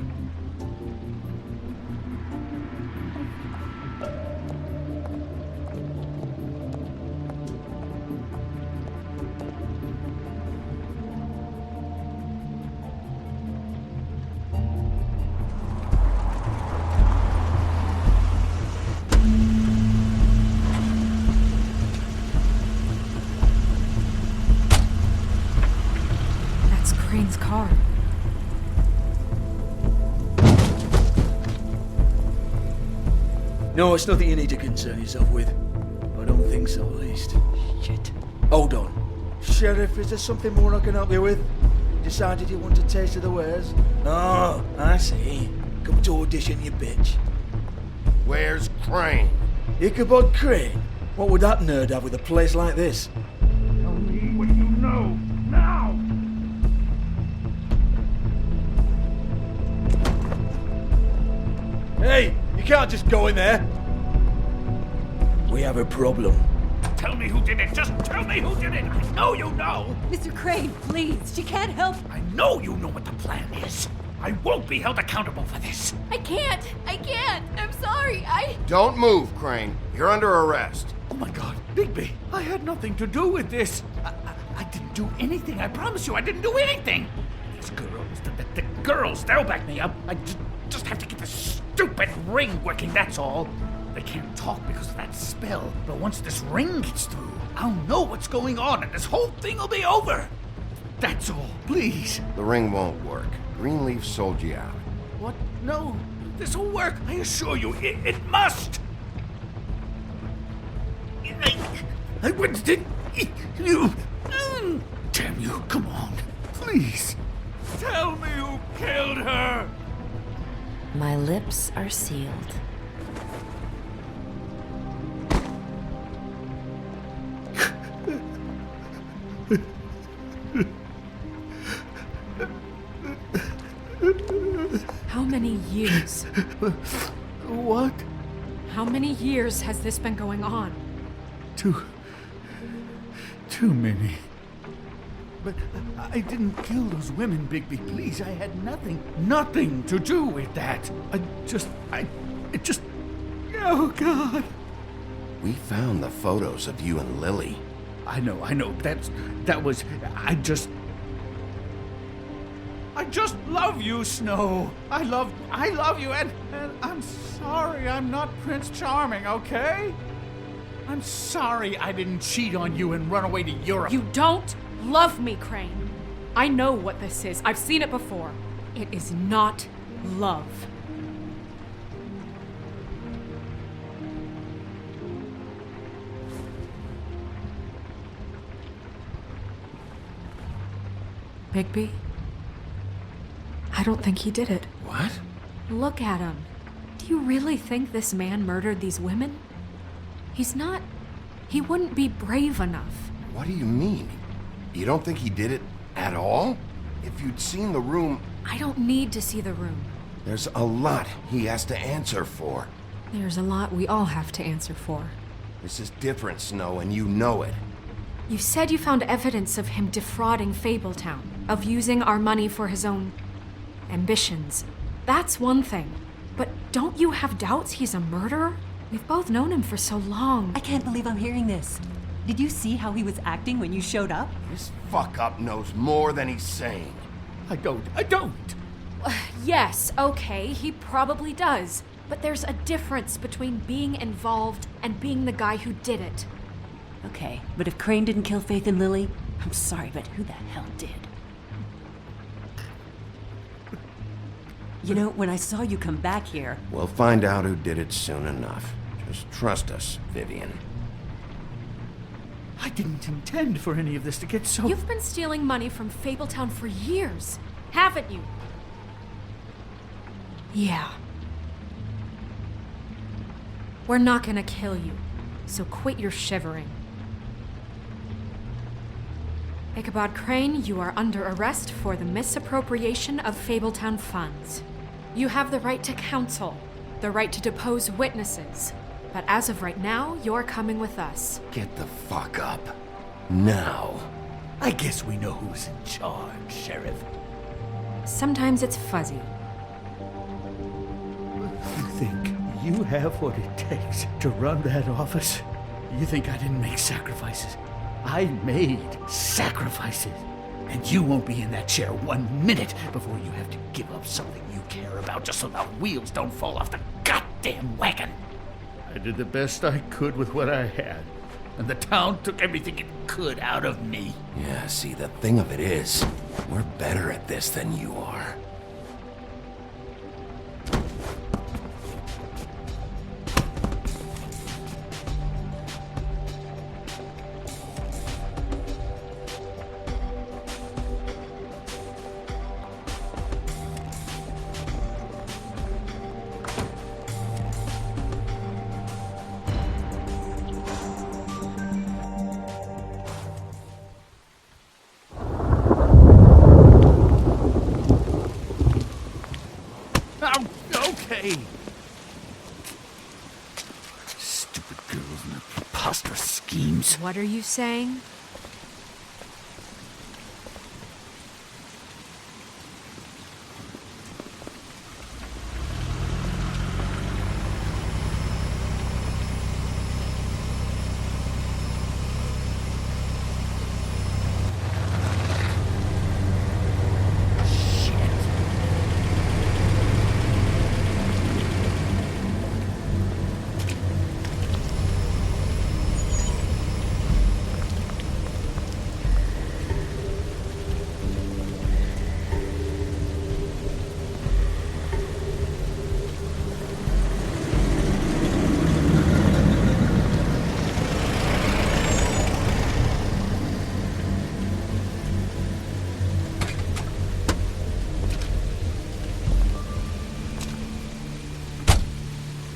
That's Crane's car. No, it's nothing you need to concern yourself with. I don't think so, at least. Shit. Hold on. Sheriff, is there something more I can help you with? Decided you want a taste of the wares? Oh, I see. Come to audition, you bitch. Where's Crane? Ichabod Crane? What would that nerd have with a place like this? Tell me what you know, now! Hey, you can't just go in there. We have a problem. Tell me who did it. Just tell me who did it. I know you know. Mr. Crane, please. She can't help. I know you know what the plan is. I won't be held accountable for this. I can't. I'm sorry. Don't move, Crane. You're under arrest. Oh my God, Bigby, I had nothing to do with this. I didn't do anything. I promise you, I didn't do anything. These girls, the girls, they'll back me up. I just have to get this stupid ring working, that's all. They can't talk because of that spell, but once this ring gets through, I'll know what's going on and this whole thing will be over. That's all, please. The ring won't work. Greenleaf sold you out. What? No, this'll work. I assure you, it must. I wouldn't did you. Damn you, come on, please. Tell me who killed her. My lips are sealed. How many years? What? How many years has this been going on? Too many. But I didn't kill those women, Bigby. Please, I had nothing to do with that. It just, oh God. We found the photos of you and Lily. I know. I just love you, Snow. I love you, and I'm sorry I'm not Prince Charming, okay? I'm sorry I didn't cheat on you and run away to Europe. You don't love me, Crane. I know what this is. I've seen it before. It is not love. Bigby? I don't think he did it. What? Look at him. Do you really think this man murdered these women? He wouldn't be brave enough. What do you mean? You don't think he did it at all? If you'd seen the room... I don't need to see the room. There's a lot he has to answer for. There's a lot we all have to answer for. This is different, Snow, and you know it. You said you found evidence of him defrauding Fabletown, of using our money for his own ambitions. That's one thing. But don't you have doubts he's a murderer? We've both known him for so long. I can't believe I'm hearing this. Did you see how he was acting when you showed up? This fuck-up knows more than he's saying. I don't. Yes, okay, he probably does. But there's a difference between being involved and being the guy who did it. Okay, but if Crane didn't kill Faith and Lily, I'm sorry, but who the hell did? You know, when I saw you come back here... We'll find out who did it soon enough. Just trust us, Vivian. I didn't intend for any of this to get so... You've been stealing money from Fabletown for years, haven't you? Yeah. We're not gonna kill you, so quit your shivering. Ichabod Crane, you are under arrest for the misappropriation of Fabletown funds. You have the right to counsel, the right to depose witnesses, but as of right now, you're coming with us. Get the fuck up. Now, I guess we know who's in charge, Sheriff. Sometimes it's fuzzy. You think you have what it takes to run that office? You think I didn't make sacrifices? I made sacrifices. And you won't be in that chair 1 minute before you have to give up something you care about just so the wheels don't fall off the goddamn wagon. I did the best I could with what I had, and the town took everything it could out of me. Yeah, see, the thing of it is, we're better at this than you are. Okay. Stupid girls and their preposterous schemes. What are you saying?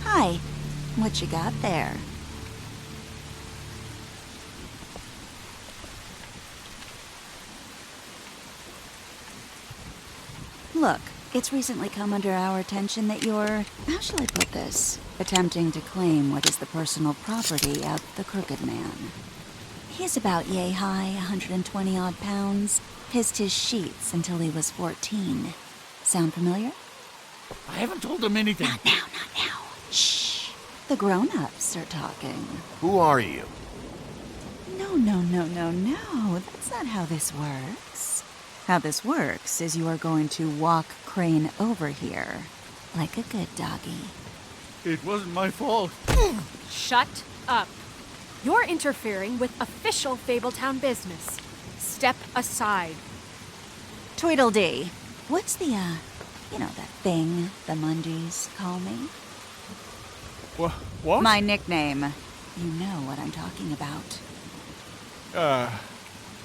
Hi. What you got there? Look, it's recently come under our attention that you're, how shall I put this, attempting to claim what is the personal property of the Crooked Man. He's about yay high, 120 odd pounds, pissed his sheets until he was 14. Sound familiar? I haven't told them anything. Not now. Shh. The grown-ups are talking. Who are you? No. That's not how this works. How this works is you are going to walk Crane over here. Like a good doggy. It wasn't my fault. Shut up. You're interfering with official Fabletown business. Step aside. Tweedledee. What's the, that thing the Mundies call me? What? My nickname. You know what I'm talking about.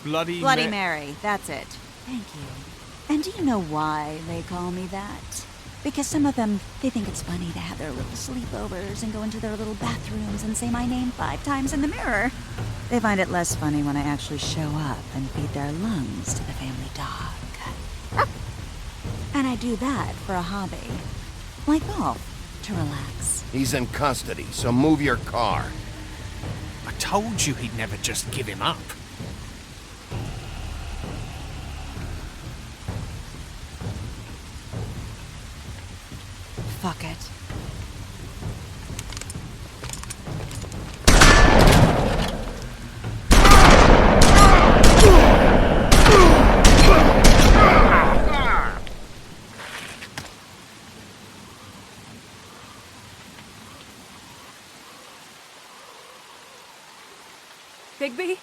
Bloody Mary. That's it. Thank you. And do you know why they call me that? Because some of them, they think it's funny to have their little sleepovers and go into their little bathrooms and say my name 5 times in the mirror. They find it less funny when I actually show up and feed their lungs to the family dog. And I do that for a hobby. Like golf, to relax. He's in custody, so move your car. I told you he'd never just give him up. Fuck it. Bigby?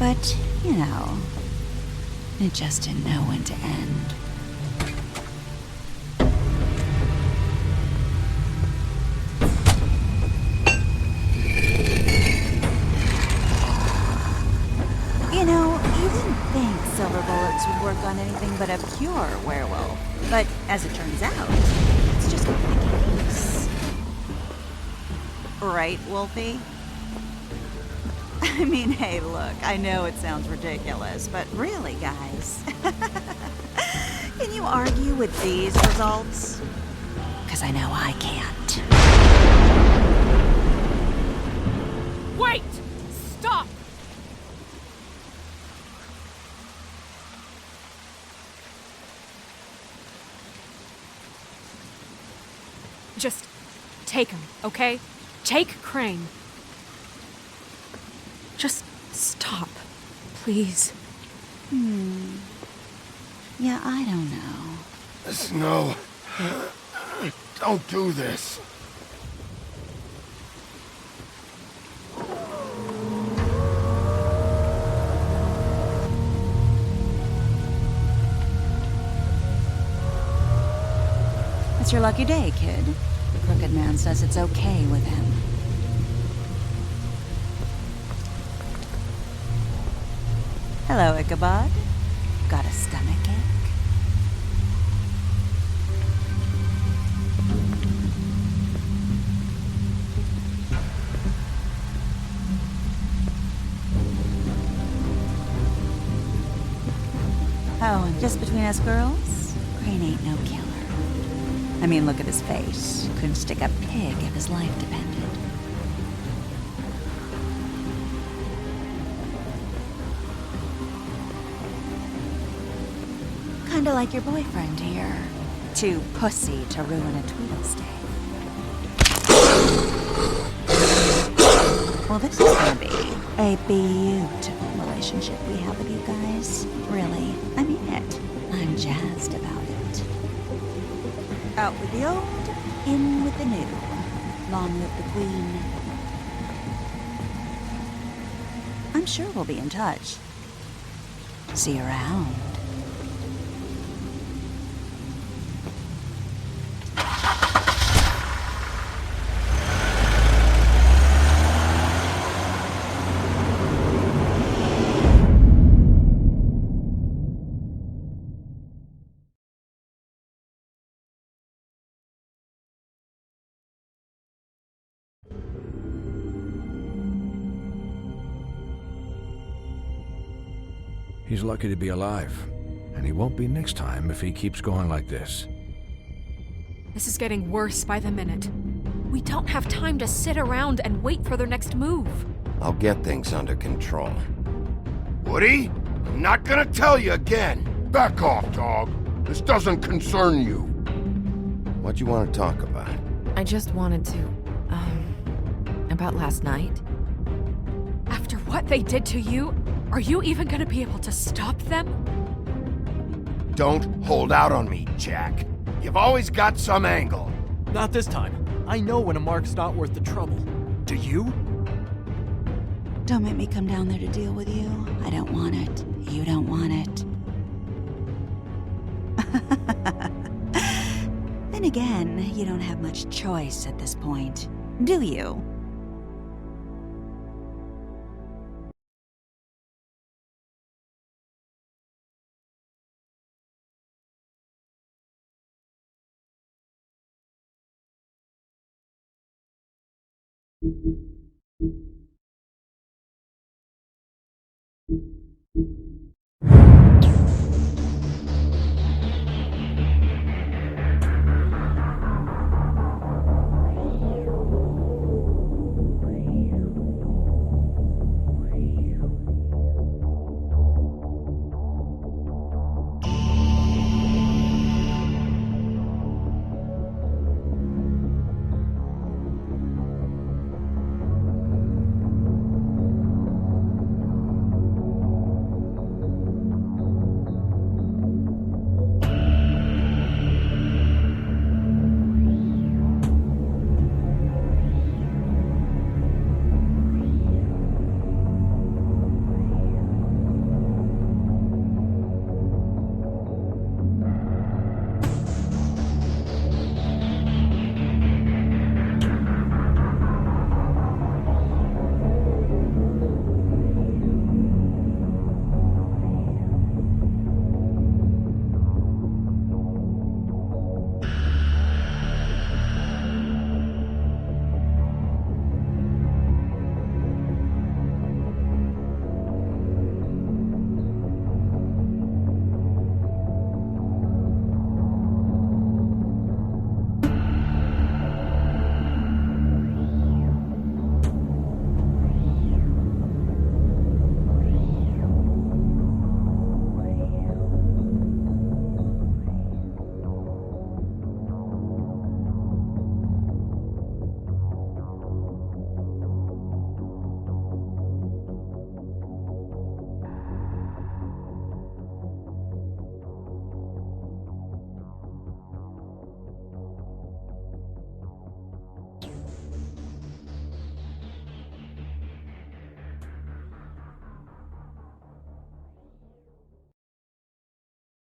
But, you know, it just didn't know when to end. You know, you didn't think silver bullets would work on anything but a pure werewolf. But as it turns out, it's just not the case. Right, Wolfie? I mean, hey, look, I know it sounds ridiculous, but really, guys, can you argue with these results? Because I know I can't. Wait! Stop! Just take him, okay? Take Crane. Just stop, please. Yeah, I don't know. Snow, don't do this. It's your lucky day, kid. The Crooked Man says it's okay with him. Hello, Ichabod. Got a stomachache? Oh, and just between us girls, Crane ain't no killer. I mean, look at his face. Couldn't stick a pig if his life depended. Kinda like your boyfriend here. Too pussy to ruin a Tweedle stay. Well, this is gonna be a beautiful relationship we have with you guys. Really, I mean it. I'm jazzed about it. Out with the old, in with the new. Long live the Queen. I'm sure we'll be in touch. See you around. He's lucky to be alive, and he won't be next time if he keeps going like this. This is getting worse by the minute. We don't have time to sit around and wait for their next move. I'll get things under control. Woody, I'm not gonna tell you again. Back off, dog. This doesn't concern you. What you want to talk about? I just wanted to, about last night. After what they did to you, are you even gonna be able to stop them? Don't hold out on me, Jack. You've always got some angle. Not this time. I know when a mark's not worth the trouble. Do you? Don't make me come down there to deal with you. I don't want it. You don't want it. Then again, you don't have much choice at this point, do you? Thank you.